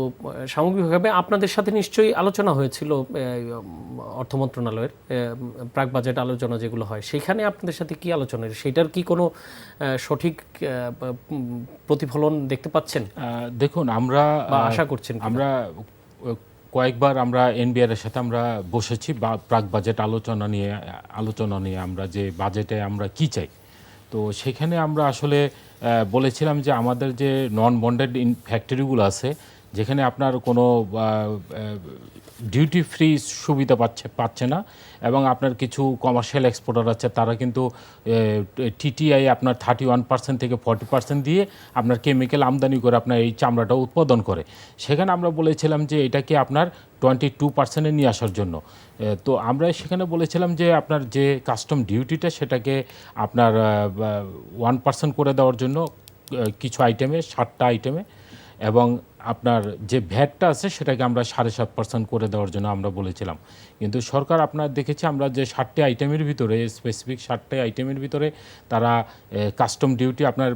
S1: সামগ্রিকভাবে আপনাদের সাথে নিশ্চয়ই আলোচনা হয়েছিল অর্থ মন্ত্রণালয়ের প্রাক বাজেট আলোচনা যেগুলো হয়, সেখানে আপনাদের সাথে কি আলোচনা, সেটার কি কোনো সঠিক প্রতিফলন দেখতে পাচ্ছেন?
S7: দেখুন, আমরা
S1: আশা করছেন
S7: আমরা কয়েকবার আমরা এনবিআর এর সাথে আমরা বসেছি বা প্রাক বাজেট আলোচনা নিয়ে আমরা যে বাজেটে আমরা কি চাই। তো সেখানে আমরা আসলে বলেছিলাম যে আমাদের যে নন বন্ডেড ফ্যাক্টরিগুলো আছে, যেখানে আপনার কোনো ডিউটি ফ্রি সুবিধা পাচ্ছে না, এবং আপনার কিছু কমার্শিয়াল এক্সপোর্টার আছে, তারা কিন্তু টিটিআই আপনার 31% থেকে 40% দিয়ে আপনার কেমিক্যাল আমদানি করে আপনার এই চামড়াটা উৎপাদন করে। সেখানে আমরা বলেছিলাম যে এটাকে আপনার 22% নিয়ে আসার জন্য। তো আমরা সেখানে বলেছিলাম যে আপনার যে কাস্টম ডিউটিটা সেটাকে আপনার 1% করে দেওয়ার জন্য কিছু আইটেমে, 7টা আইটেমে, এবং আপনার যে ভ্যাটটা আছে সেটাকে আমরা 7.5% করে দেওয়ার জন্য আমরা বলেছিলাম। কিন্তু সরকার আপনার দেখেছি আমরা যে 7টি আইটেমের ভিতরে, স্পেসিফিক 7টি আইটেমের ভিতরে তারা কাস্টম ডিউটি আপনার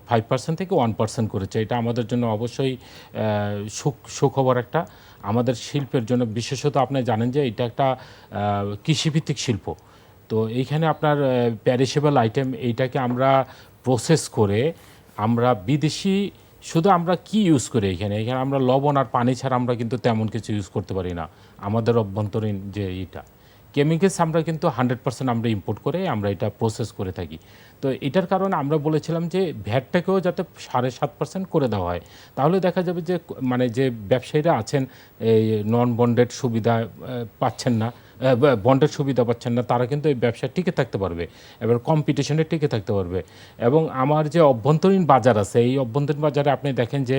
S7: 5% থেকে 1% করেছে। এটা আমাদের জন্য অবশ্যই সুখবর একটা, আমাদের শিল্পের জন্য। বিশেষত আপনি জানেন যে এটা একটা কৃষিভিত্তিক শিল্প, তো এইখানে আপনার প্যারিশেবল আইটেম, এইটাকে আমরা প্রসেস করে আমরা বিদেশি, শুধু আমরা কি ইউজ করি এখানে আমরা লবণ আর পানি ছাড়া আমরা কিন্তু তেমন কিছু ইউজ করতে পারি না। আমাদের অভ্যন্তরীণ যে এটা কেমিক্যালস আমরা কিন্তু 100% আমরা ইম্পোর্ট করে আমরা এটা প্রসেস করে থাকি। তো এটার কারণে আমরা বলেছিলাম যে ভ্যাটটাকেও যাতে 7.5% করে দেওয়া হয়, তাহলে দেখা যাবে যে মানে যে ব্যবসায়ীরা আছেন এই নন বন্ডেড সুবিধা পাচ্ছেন না, বন্ডের সুবিধা পাচ্ছেন না, তারা কিন্তু এই ব্যবসা টিকে থাকতে পারবে, এবার কম্পিটিশনে টিকে থাকতে পারবে। এবং আমার যে অভ্যন্তরীণ বাজার আছে, এই অভ্যন্তরীণ বাজারে আপনি দেখেন যে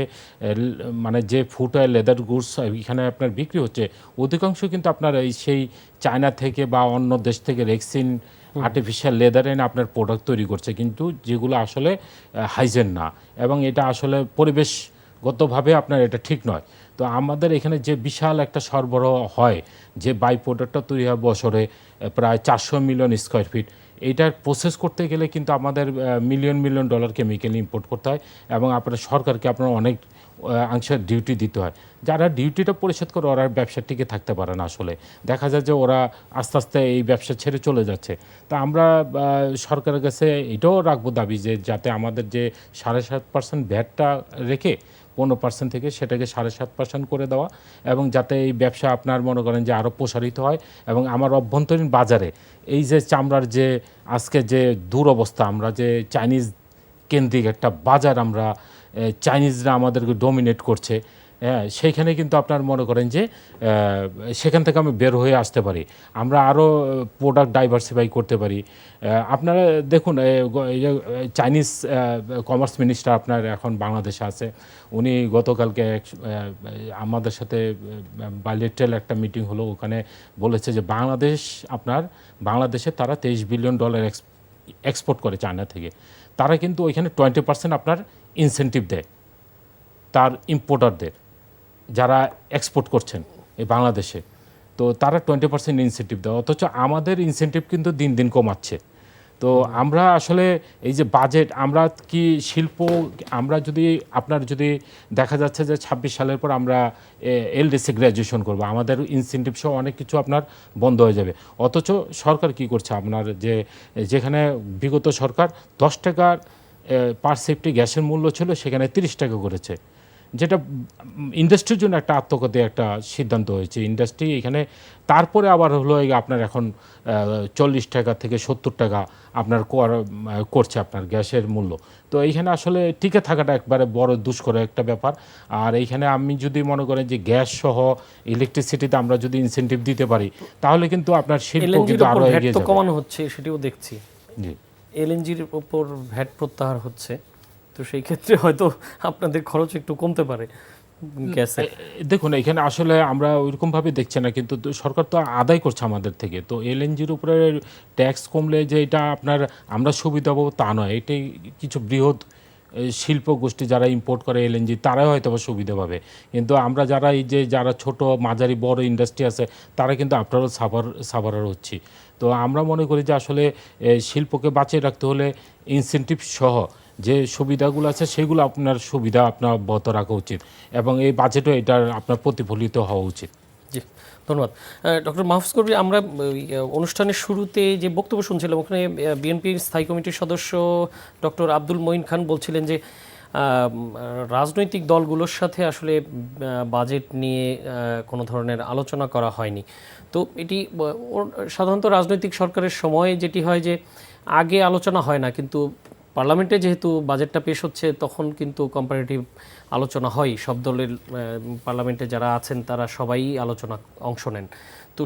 S7: মানে যে ফুটওয়্যার, লেদার গুডস এখানে আপনার বিক্রি হচ্ছে, অধিকাংশ কিন্তু আপনার এই সেই চায়না থেকে বা অন্য দেশ থেকে রেক্সিন আর্টিফিশিয়াল লেদার এনে আপনার প্রোডাক্ট তৈরি করছে, কিন্তু যেগুলো আসলে হাইজেন না, এবং এটা আসলে পরিবেশগতভাবে আপনার এটা ঠিক নয়। তো আমাদের এখানে যে বিশাল একটা সরবরাহ হয়, যে বাই প্রোডাক্টটা তৈরি হয় বছরে প্রায় 400 মিলিয়ন স্কোয়ার ফিট, এইটার প্রসেস করতে গেলে কিন্তু আমাদের মিলিয়ন ডলার কেমিক্যাল ইম্পোর্ট করতে হয়, এবং আপনার সরকারকে আপনার অনেক অংশের ডিউটি দিতে হয়। যারা ডিউটিটা পরিশোধ করে ওরা ব্যবসা টিকে থাকতে পারে না, আসলে দেখা যায় যে ওরা আস্তে আস্তে এই ব্যবসা ছেড়ে চলে যাচ্ছে। তা আমরা সরকারের কাছে এটাও রাখবো দাবি যে যাতে আমাদের যে 7.5% ভ্যাটটা রেখে 15% থেকে সেটাকে 7.5% করে দেওয়া, এবং যাতে এই ব্যবসা আপনার মনে করেন যে আরও প্রসারিত হয়, এবং আমার অভ্যন্তরীণ বাজারে এই যে চামড়ার যে আজকে যে দুরবস্থা, আমরা যে চাইনিজ কেন্দ্রিক একটা বাজার, আমরা চাইনিজরা আমাদেরকে ডমিনেট করছে, হ্যাঁ, সেইখানে কিন্তু আপনার মনে করেন যে সেখান থেকে আমি বের হয়ে আসতে পারি, আমরা আরও প্রোডাক্ট ডাইভার্সিফাই করতে পারি। আপনারা দেখুন, চাইনিজ কমার্স মিনিস্টার আপনার এখন বাংলাদেশে আছে, উনি গতকালকে আমাদের সাথে বাইলেটারাল একটা মিটিং হলো, ওখানে বলেছে যে বাংলাদেশে তারা $23 বিলিয়ন এক্সপোর্ট করে চায়না থেকে, তারা কিন্তু ওইখানে 20% আপনার ইনসেন্টিভ দেয় তার ইম্পোর্টারদের যারা এক্সপোর্ট করছেন এই বাংলাদেশে, তো তারা 20% ইনসেন্টিভ দেয়, অথচ আমাদের ইনসেন্টিভ কিন্তু দিন দিন কমাচ্ছে। তো আমরা আসলে এই যে বাজেট, আমরা কি শিল্প, আমরা যদি আপনার যদি দেখা যাচ্ছে যে 26 সালের পর আমরা এলডিসি গ্র্যাজুয়েশন করব, আমাদের ইনসেন্টিভ সহ অনেক কিছু আপনার বন্ধ হয়ে যাবে। অথচ সরকার কি করছে আপনার, যে যেখানে বিগত সরকার 10 টাকার পার সেফটি গ্যাসের মূল্য ছিল, সেখানে 30 টাকা করেছে, যেটা ইন্ডাস্ট্রির জন্য একটা আত্মঘাতী একটা সিদ্ধান্ত হয়েছে ইন্ডাস্ট্রি এখানে। তারপরে আবার হলো আপনার এখন 40 টাকা থেকে 70 টাকা আপনার করছে আপনার গ্যাসের মূল্য। তো এইখানে আসলে টিকে থাকাটা একবারে বড় দুষ্কর একটা ব্যাপার। আর এইখানে আমি যদি মনে করেন যে গ্যাস সহ ইলেকট্রিসিটিতে আমরা যদি ইনসেন্টিভ দিতে পারি, তাহলে কিন্তু আপনার শিল্প
S1: এলএনজির
S7: কিন্তু
S1: উপর
S7: আরও
S1: ভ্যাট
S7: এগিয়ে
S1: তো
S7: যাবে।
S1: কমানো হচ্ছে, সেটিও দেখছি।
S7: জি,
S1: এলএনজির উপর ভ্যাট প্রত্যাহার হচ্ছে, তো সেই ক্ষেত্রে হয়তো আপনাদের খরচ একটু কমতে পারে গ্যাসের।
S7: দেখুন এখানে আসলে আমরা ওইরকমভাবে দেখছি না, কিন্তু সরকার তো আদায় করছে আমাদের থেকে। তো এলএনজির উপরে ট্যাক্স কমলে যে এটা আপনার আমরা সুবিধা পাবো তা নয়, এটাই কিছু বৃহৎ শিল্প গোষ্ঠী যারা ইম্পোর্ট করে এলএনজি তারাই হয়তো বা সুবিধা পাবে, কিন্তু আমরা যারা এই যে যারা ছোট মাঝারি বড় ইন্ডাস্ট্রি আছে তারা কিন্তু আফটারঅল সাফারার হচ্ছি। তো আমরা মনে করি যে আসলে শিল্পকে বাঁচিয়ে রাখতে হলে ইনসেন্টিভ সহ যে সুবিধাগুলো আছে সেগুলো আপনার সুবিধা আপনার অব্যাহত রাখা উচিত, এবং এই বাজেটও এটার আপনার প্রতিফলিত হওয়া উচিত।
S1: জি, ধন্যবাদ ডক্টর মাহফুজ কবির। আমরা অনুষ্ঠানের শুরুতে যে বক্তব্য শুনছিলাম, ওখানে বিএনপির স্থায়ী কমিটির সদস্য ডক্টর আব্দুল মঈন খান বলছিলেন যে রাজনৈতিক দলগুলোর সাথে আসলে বাজেট নিয়ে কোনো ধরনের আলোচনা করা হয়নি। তো এটি সাধারণত রাজনৈতিক সরকারের সময় যেটি হয় যে আগে আলোচনা হয় না, কিন্তু পার্লামেন্টে যেহেতু বাজেটটা পেশ হচ্ছে তখন কিন্তু কম্পারেটিভ আলোচনা হয়। সব দলের পার্লামেন্টে যারা আছেন তারা সবাই আলোচনা অংশ নেন। তো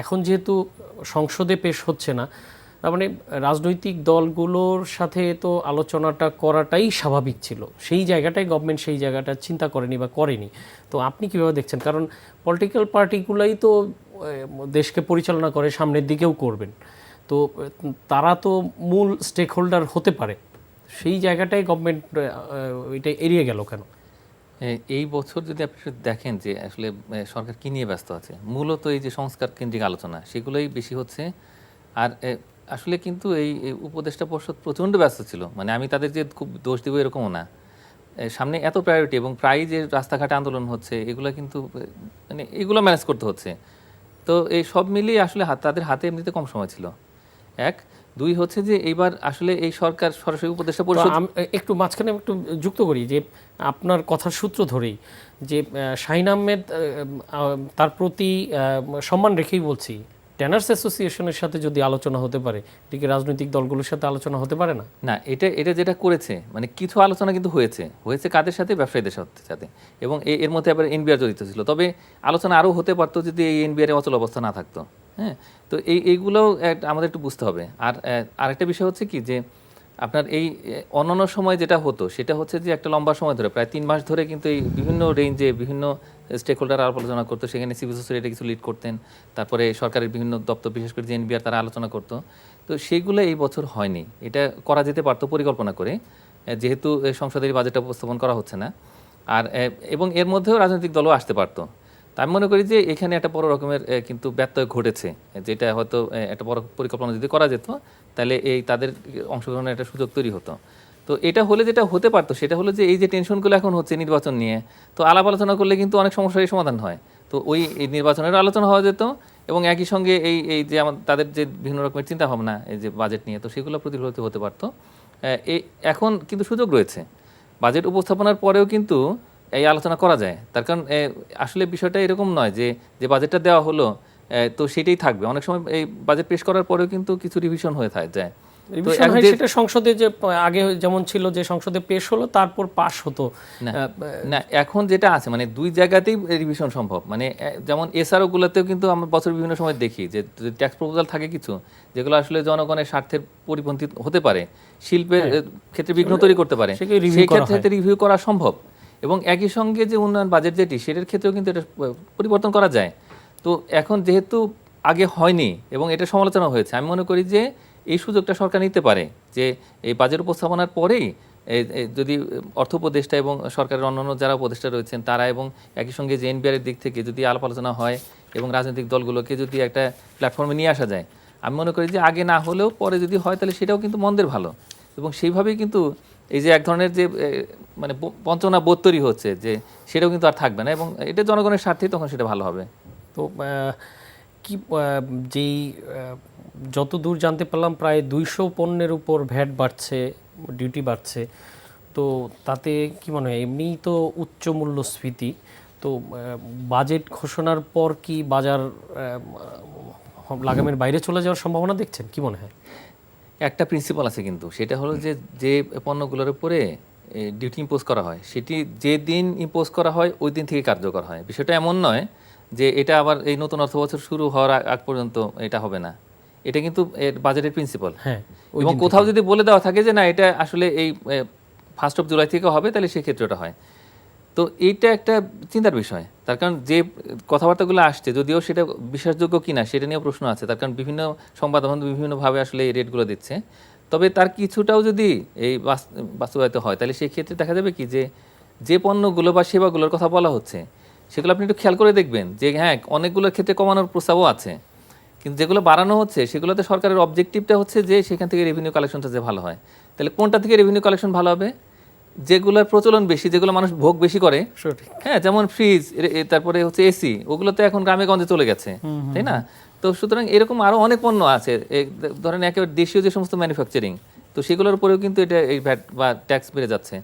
S1: এখন যেহেতু সংসদে পেশ হচ্ছে না, তার মানে রাজনৈতিক দলগুলোর সাথে তো আলোচনাটা করাটাই স্বাভাবিক ছিল। সেই জায়গাটাই গভর্নমেন্ট সেই জায়গাটা চিন্তা করেনি বা করেনি। তো আপনি কীভাবে দেখছেন? কারণ পলিটিক্যাল পার্টিগুলাই তো দেশকে পরিচালনা করে, সামনের দিকেও করবেন। তো তারা তো মূল স্টেক হোল্ডার হতে পারে, সেই জায়গাটাই গভর্নমেন্ট এটা এড়িয়ে গেল কেন?
S6: এই বছর যদি আপনি দেখেন যে আসলে সরকার কী নিয়ে ব্যস্ত আছে, মূলত এই যে সংস্কার কেন্দ্রিক আলোচনা সেগুলোই বেশি হচ্ছে। আর আসলে কিন্তু এই উপদেষ্টা পরিষদ প্রচণ্ড ব্যস্ত ছিল, মানে আমি তাদের যে খুব দোষ দেবো এরকমও না। সামনে এত প্রায়োরিটি এবং প্রায় যে রাস্তাঘাটে আন্দোলন হচ্ছে এগুলো কিন্তু মানে এগুলো ম্যানেজ করতে হচ্ছে। তো এই সব মিলিয়ে আসলে তাদের হাতে এমনিতে কম সময় ছিল। এক, দুই হচ্ছে যে এইবার আসলে এই সরকার সরাসরি উপদেষ্টা পরিষদ।
S1: একটু মাঝখানে একটু যুক্ত করি যে আপনার কথার সূত্র ধরেই যে শাহিন আহমেদ, তার প্রতি সম্মান রেখেই বলছি, ট্যানার্স অ্যাসোসিয়েশনের সাথে যদি আলোচনা হতে পারে, এটিকে রাজনৈতিক দলগুলোর সাথে আলোচনা হতে পারে না?
S6: না, এটা যেটা করেছে মানে কিছু আলোচনা কিন্তু হয়েছে কাদের সাথে? ব্যবসায়ীদের সাথে, এবং এর মধ্যে আবার এনবিআর জড়িত ছিল। তবে আলোচনা আরও হতে পারতো যদি এই এনবিআর অচল অবস্থা না থাকতো। হ্যাঁ, তো এইগুলোও আমাদের একটু বুঝতে হবে। আর আরেকটা বিষয় হচ্ছে কি যে আপনার এই অন্যান্য সময় যেটা হতো সেটা হচ্ছে যে একটা লম্বা সময় ধরে প্রায় 3 মাস ধরে কিন্তু এই বিভিন্ন রেঞ্জে বিভিন্ন স্টেক হোল্ডার আলোচনা করতো, সেখানে সিভিল সোসাইটি কিছু লিড করতেন, তারপরে সরকারের বিভিন্ন দপ্তর বিশেষ করে যে এনবিআর তারা আলোচনা করতো। তো সেইগুলো এই বছর হয়নি। এটা করা যেতে পারতো পরিকল্পনা করে, যেহেতু সংসদের বাজেটটা উপস্থাপন করা হচ্ছে না। আর এবং এর মধ্যেও রাজনৈতিক দলও আসতে পারতো। তা আমি মনে করি যে এখানে একটা বড় রকমের কিন্তু ব্যত্যয় ঘটেছে, যেটা হয়তো একটা বড় পরিকল্পনা যদি করা যেত তাহলে এই তাদের অংশগ্রহণের একটা সুযোগ তৈরি হতো। তো এটা হলে যেটা হতে পারতো সেটা হলো যে এই যে টেনশনগুলো এখন হচ্ছে নির্বাচন নিয়ে, তো আলাপ আলোচনা করলে কিন্তু অনেক সমস্যারই সমাধান হয়। তো ওই নির্বাচনের আলোচনা হওয়া যেত, এবং একই সঙ্গে এই যে তাদের যে বিভিন্ন রকমের চিন্তাভাবনা এই যে বাজেট নিয়ে, তো সেগুলো প্রতিফলিত হতে পারতো। এখন কিন্তু সুযোগ রয়েছে, বাজেট উপস্থাপনার পরেও কিন্তু এই আলোচনা করা যায়। তার কারণ আসলে বিষয়টা এরকম নয় যে বাজেটটা দেওয়া হলো তো সেটাই থাকবে। অনেক সময় এই বাজেট পেশ করার পরেও কিন্তু কিছু রিভিশন হয়ে যায়।
S1: সেটা সংসদে যে আগে যেমন ছিল যে সংসদে পেশ হলো তারপর পাস হতো
S6: না, এখন যেটা আছে মানে দুই জায়গাতেই রিভিশন সম্ভব। মানে যেমন এসআরও গুলোতেও কিন্তু আমরা বছর বিভিন্ন সময় দেখি যে ট্যাক্স প্রপোজাল থাকে কিছু যেগুলো আসলে জনগণের স্বার্থের পরিপন্থী হতে পারে, শিল্পের ক্ষেত্রে বিঘ্ন তৈরি করতে পারে, সেই ক্ষেত্রে রিভিউ করা সম্ভব। এবং একই সঙ্গে যে উন্নয়ন বাজেট যেটি সেটার ক্ষেত্রেও কিন্তু এটা পরিবর্তন করা যায়। তো এখন যেহেতু আগে হয়নি এবং এটা সমালোচনা হয়েছে, আমি মনে করি যে এই সুযোগটা সরকার নিতে পারে যে এই বাজেট উপস্থাপনার পরেই যদি অর্থ উপদেষ্টা এবং সরকারের অন্যান্য যারা উপদেষ্টা রয়েছেন তারা এবং একই সঙ্গে যে এনবিআরের দিক থেকে যদি আলাপ আলোচনা হয় এবং রাজনৈতিক দলগুলোকে যদি একটা প্ল্যাটফর্মে নিয়ে আসা যায়, আমি মনে করি যে আগে না হলেও পরে যদি হয় তাহলে সেটাও কিন্তু মন্দের ভালো, এবং সেইভাবেই কিন্তু এই যে এক ধরনের যে মানে বঞ্চনা বোধ তৈরি হচ্ছে যে সেটাও কিন্তু আর থাকবে না, এবং এটা জনগণের স্বার্থেই তখন সেটা ভালো হবে।
S1: তো কি যেই যত দূর জানতে পারলাম প্রায় 200 পণ্যের উপর ভ্যাট বাড়ছে, ডিউটি বাড়ছে, তো তাতে কি মনে হয় এমনিই তো উচ্চ মূল্যস্ফীতি, তো বাজেট ঘোষণার পর কি বাজার লাগামের বাইরে চলে যাওয়ার সম্ভাবনা দেখছেন, কি মনে হয়?
S6: একটা প্রিন্সিপাল আছে কিন্তু, সেটা হলো যে যে পণ্যগুলোর উপরে ডিউটি ইম্পোজ করা হয় সেটি যে দিন ইম্পোজ করা হয় ওই দিন থেকে কার্যকর হয়। বিষয়টা এমন নয় যে এটা আবার এই নতুন অর্থবছর শুরু হওয়ার আগ পর্যন্ত এটা হবে না, এটা কিন্তু বাজেটের প্রিন্সিপাল।
S1: হ্যাঁ,
S6: এবং কোথাও যদি বলে দেওয়া থাকে যে না এটা আসলে এই 1 জুলাই থেকে হবে, তাহলে সেক্ষেত্রে ওটা হয়। তো এইটা একটা চিন্তার বিষয়, তার কারণ যে কথাবার্তাগুলো আসছে যদিও সেটা বিশ্বাসযোগ্য কিনা সেটা নিয়েও প্রশ্ন আছে, তার কারণ বিভিন্ন সংবাদ মাধ্যম বিভিন্নভাবে আসলে এই রেটগুলো দিচ্ছে। তবে তার কিছুটাও যদি এই বাস্তবায়িত হয় তাহলে সেই ক্ষেত্রে দেখা যাবে কি যে যে পণ্যগুলো বা সেবাগুলোর কথা বলা হচ্ছে সেগুলো আপনি একটু খেয়াল করে দেখবেন যে হ্যাঁ অনেকগুলোর ক্ষেত্রে কমানোর প্রস্তাবও আছে, কিন্তু যেগুলো বাড়ানো হচ্ছে সেগুলোতে সরকারের অবজেক্টিভটা হচ্ছে যে সেখান থেকে রেভিনিউ কালেকশনটা যে ভালো হয়। তাহলে কোনটা থেকে রেভিনিউ কালেকশন ভালো হবে? যেগুলোর প্রচলন বেশি, যেগুলো মানুষ ভোগ বেশি করে, হ্যাঁ, যেমন ফ্রিজ, তারপরে হচ্ছে এসি, ওগুলো তো এখন গ্রামে গঞ্জে চলে গেছে, তাই না? তো সুতরাং এরকম আরো অনেক পণ্য আছে, ধরেন একেবারে দেশীয় যে সমস্ত ম্যানুফ্যাকচারিং, তো সেগুলোর উপরেও কিন্তু এটা এই ভ্যাট বা ট্যাক্স বেড়ে যাচ্ছে।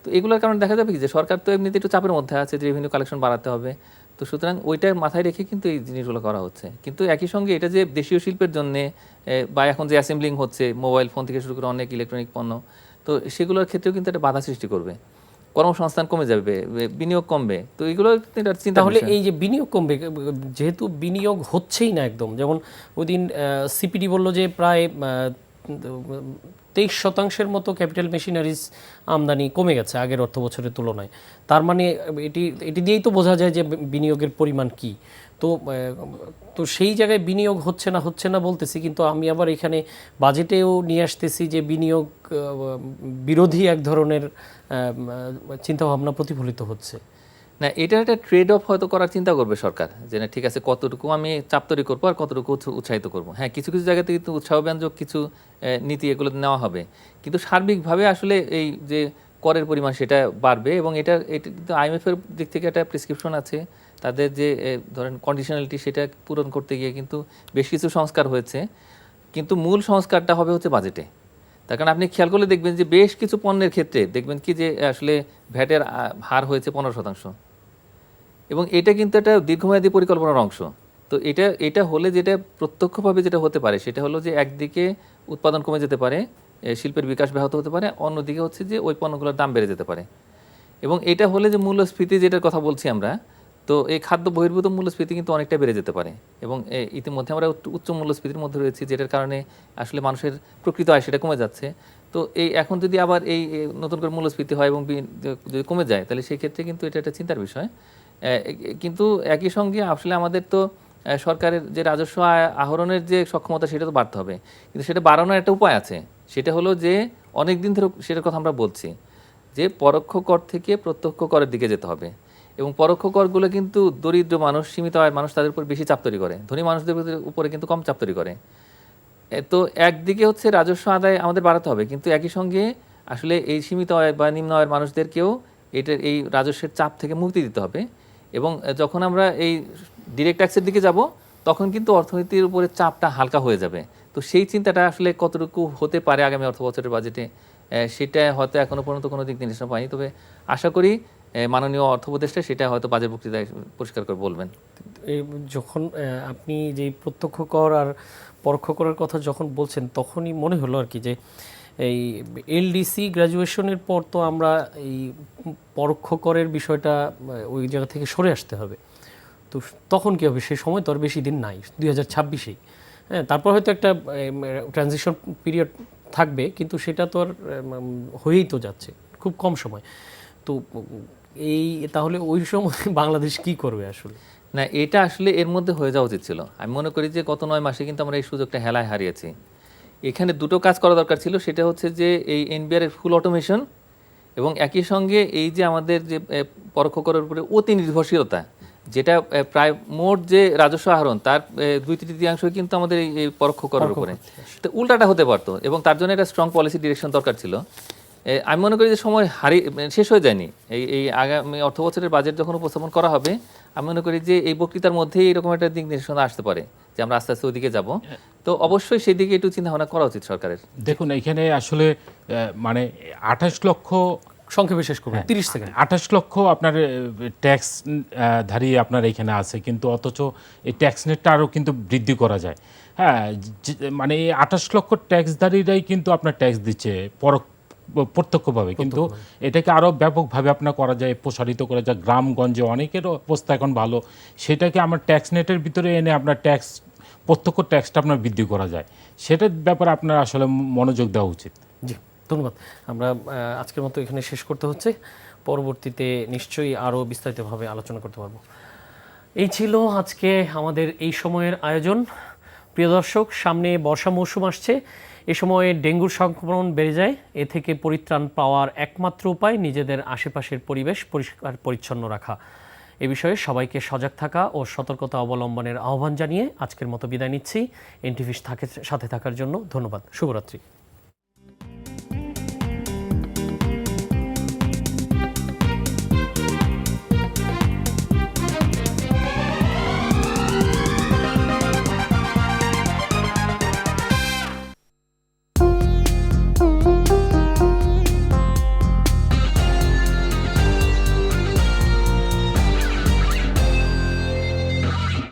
S6: তো এগুলোর কারণে দেখা যাবে কি যে সরকার তো এমনিতে একটু চাপের মধ্যে আছে যে রেভিনিউ কালেকশন বাড়াতে হবে, তো সুতরাং ওইটা মাথায় রেখে কিন্তু এই জিনিসগুলো করা হচ্ছে। কিন্তু একই সঙ্গে এটা যে দেশীয় শিল্পের জন্য বা এখন যে অ্যাসেম্বলিং হচ্ছে মোবাইল ফোন থেকে শুরু করে অনেক ইলেকট্রনিক পণ্য, তো সেগুলোর ক্ষেত্রেও কিন্তু একটা বাধা সৃষ্টি করবে, কর্মসংস্থান কমে যাবে, বিনিয়োগ কমবে। তো এগুলো চিন্তা,
S1: তাহলে এই যে বিনিয়োগ কমবে, যেহেতু বিনিয়োগ হচ্ছেই না একদম, যেমন ওই দিন সিপিডি বললো যে প্রায় 23% মতো ক্যাপিটাল মেশিনারিজ আমদানি কমে গেছে আগের অর্থ বছরের তুলনায়। তার মানে এটি দিয়েই তো বোঝা যায় যে বিনিয়োগের পরিমাণ কি। তো সেই জায়গায় বিনিয়োগ হচ্ছে না বলতেছি, কিন্তু আমি আবার এখানে বাজেটেও নিয়ে আসতেছি যে বিনিয়োগ বিরোধী এক ধরনের চিন্তাভাবনা প্রতিফলিত হচ্ছে।
S6: না, এটা একটা ট্রেড অফ হয়তো করার চিন্তা করবে সরকার, যে না ঠিক আছে কতটুকু আমি চাপ তৈরি করবো আর কতটুকু উৎসাহিত করবো। হ্যাঁ, কিছু কিছু জায়গাতে কিন্তু উৎসাহব্যঞ্জক কিছু নীতি এগুলো নেওয়া হবে, কিন্তু সার্বিকভাবে আসলে এই যে করের পরিমাণ সেটা বাড়বে। এবং এটা কিন্তু আইএমএফের দিক থেকে একটা প্রেসক্রিপশন আছে, তাদের যে ধরেন কন্ডিশনালিটি সেটা পূরণ করতে গিয়ে কিন্তু বেশ কিছু সংস্কার হয়েছে, কিন্তু মূল সংস্কারটা হবে হচ্ছে বাজেটে। তার কারণ আপনি খেয়াল করলে দেখবেন যে বেশ কিছু পণ্যের ক্ষেত্রে দেখবেন কি যে আসলে ভ্যাটের হার হয়েছে 15%, এবং এটা কিন্তু একটা দীর্ঘমেয়াদী পরিকল্পনার অংশ। তো এটা হলে যেটা প্রত্যক্ষভাবে যেটা হতে পারে সেটা হলো যে একদিকে উৎপাদন কমে যেতে পারে, শিল্পের বিকাশ ব্যাহত হতে পারে, অন্যদিকে হচ্ছে যে ওই পণ্যগুলোর দাম বেড়ে যেতে পারে। এবং এটা হলে যে মূল্যস্ফীতি যেটার কথা বলছি আমরা, তো এই খাদ্য বহির্ভূত মূল্যস্ফীতি কিন্তু অনেকটা বেড়ে যেতে পারে। এবং ইতিমধ্যে আমরা উচ্চ মূল্যস্ফীতির মধ্যে রয়েছি, যেটার কারণে আসলে মানুষের প্রকৃত আয় সেটা কমে যাচ্ছে। তো এখন যদি আবার এই নতুন করে মূল্যস্ফীতি হয় এবং যদি কমে যায় তাহলে সেই ক্ষেত্রে কিন্তু এটা একটা চিন্তার বিষয়। কিন্তু একই সঙ্গে আসলে আমাদের তো সরকারের যে রাজস্ব আহরণের যে সক্ষমতা সেটা তো বাড়তে হবে, কিন্তু সেটা বাড়ানোর একটা উপায় আছে, সেটা হলো যে অনেক দিন ধরে সেটার কথা আমরা বলছি যে পরোক্ষ কর থেকে প্রত্যক্ষ করের দিকে যেতে হবে। এবং পরোক্ষ করগুলো কিন্তু দরিদ্র মানুষ, সীমিত আয়ের মানুষ, তাদের উপর বেশি চাপ তৈরি করে, ধনী মানুষদের উপরে কিন্তু কম চাপ তৈরি করে। তো একদিকে হচ্ছে রাজস্ব আদায় আমাদের বাড়াতে হবে, কিন্তু একই সঙ্গে আসলে এই সীমিত আয় বা নিম্ন আয়ের মানুষদেরকেও এই রাজস্বের চাপ থেকে মুক্তি দিতে হবে। এবং যখন আমরা এই ডিরেক্ট ট্যাক্সের দিকে যাব তখন কিন্তু অর্থনীতির উপরে চাপটা হালকা হয়ে যাবে। তো সেই চিন্তাটা আসলে কতটুকু হতে পারে আগামী অর্থ বছরের বাজেটে, সেটা হয়তো এখনো পর্যন্ত কোনো দিক নির্দেশনা পাইনি। তবে আশা করি মাননীয় অর্থ উপদেষ্টা সেটা হয়তো বাজেট বক্তৃতায় পরিষ্কার করে বলবেন।
S1: যখন আপনি যে প্রত্যক্ষ কর আর পরোক্ষ করের কথা যখন বলছেন তখনই মনে হলো আর কি যে এই এলডিসি গ্র্যাজুয়েশনের পর তো আমরা এই পরোক্ষ করের বিষয়টা ওই জায়গা থেকে সরে আসতে হবে। তো তখন কী হবে? সে সময় তো আর বেশি দিন নাই, 2026-এই। হ্যাঁ, তারপর হয়তো একটা ট্রানজিশন পিরিয়ড থাকবে, কিন্তু সেটা তো আর হয়েই তো যাচ্ছে, খুব কম সময়। তো তাহলে ওই সময় বাংলাদেশ কি করবে আসলে?
S6: না, এটা আসলে এর মধ্যে হয়ে যাওয়া উচিত ছিল। আমি মনে করি যে গত 9 মাসে কিন্তু আমরা এই সুযোগটা হেলায় হারিয়েছি। এখানে দুটো কাজ করা দরকার ছিল, সেটা হচ্ছে যে এই এনবিআর এর ফুল অটোমেশন এবং একই সঙ্গে এই যে আমাদের যে পরোক্ষ করের উপরে অতি নির্ভরশীলতা, যেটা প্রায় মোট যে রাজস্ব আহরণ তার 2/3 কিন্তু আমাদের এই পরোক্ষ করের উপরে। তো উল্টাটা হতে পারতো এবং তার জন্য একটা স্ট্রং পলিসি ডিরেকশন দরকার ছিল। আমি মনে করি যে সময় শেষ হয়ে যায়নি। এই আগামী অর্থ বছরের বাজেট যখন উপস্থাপন করা হবে, আমি মনে করি যে এই বক্তৃতার মধ্যেই এরকম একটা দিক নির্দেশনা আসতে পারে যে আমরা আস্তে আস্তে ওদিকে যাব। তো অবশ্যই সেই দিকে একটু চিন্তা ভাবনা করা উচিত সরকারের।
S7: দেখুন এখানে আসলে মানে 28 লক্ষ,
S1: সংক্ষেপে শেষ করবেন 30 সেকেন্ড।
S7: 28 লক্ষ আপনার ট্যাক্স ধারী আপনার এখানে আছে, কিন্তু অথচ এই ট্যাক্স নেটটা আরও কিন্তু বৃদ্ধি করা যায়। হ্যাঁ, মানে এই 28 লক্ষ ট্যাক্সধারীরাই কিন্তু আপনার ট্যাক্স দিচ্ছে প্রত্যক্ষভাবে, কিন্তু এটাকে আরও ব্যাপকভাবে আপনার করা যায়, প্রসারিত করা যায়। গ্রামগঞ্জে অনেকের অবস্থা এখন ভালো, সেটাকে আমার ট্যাক্স নেটের ভিতরে এনে আপনার প্রত্যক্ষ ট্যাক্সটা আপনার বৃদ্ধি করা যায়, সেটার ব্যাপারে আপনার আসলে মনোযোগ দেওয়া উচিত।
S1: জি, ধন্যবাদ। আমরা আজকের মতো এখানে শেষ করতে হচ্ছে, পরবর্তীতে নিশ্চয়ই আরও বিস্তারিতভাবে আলোচনা করতে পারবো। এই ছিল আজকে আমাদের এই সময়ের আয়োজন। প্রিয় দর্শক, সামনে বর্ষা মৌসুম আসছে। এ সময়ে ডেঙ্গুর সংক্রমণ বেড়ে যায়। এ থেকে পরিত্রাণ পাওয়ার একমাত্র উপায় নিজেদের আশেপাশের পরিবেশ পরিষ্কার পরিচ্ছন্ন রাখা। এ বিষয়ে সবাইকে সজাগ থাকা ও সতর্কতা অবলম্বনের আহ্বান জানিয়ে আজকের মতো বিদায় নিচ্ছি। এনটিভির সাথে থাকার জন্য ধন্যবাদ। শুভরাত্রি।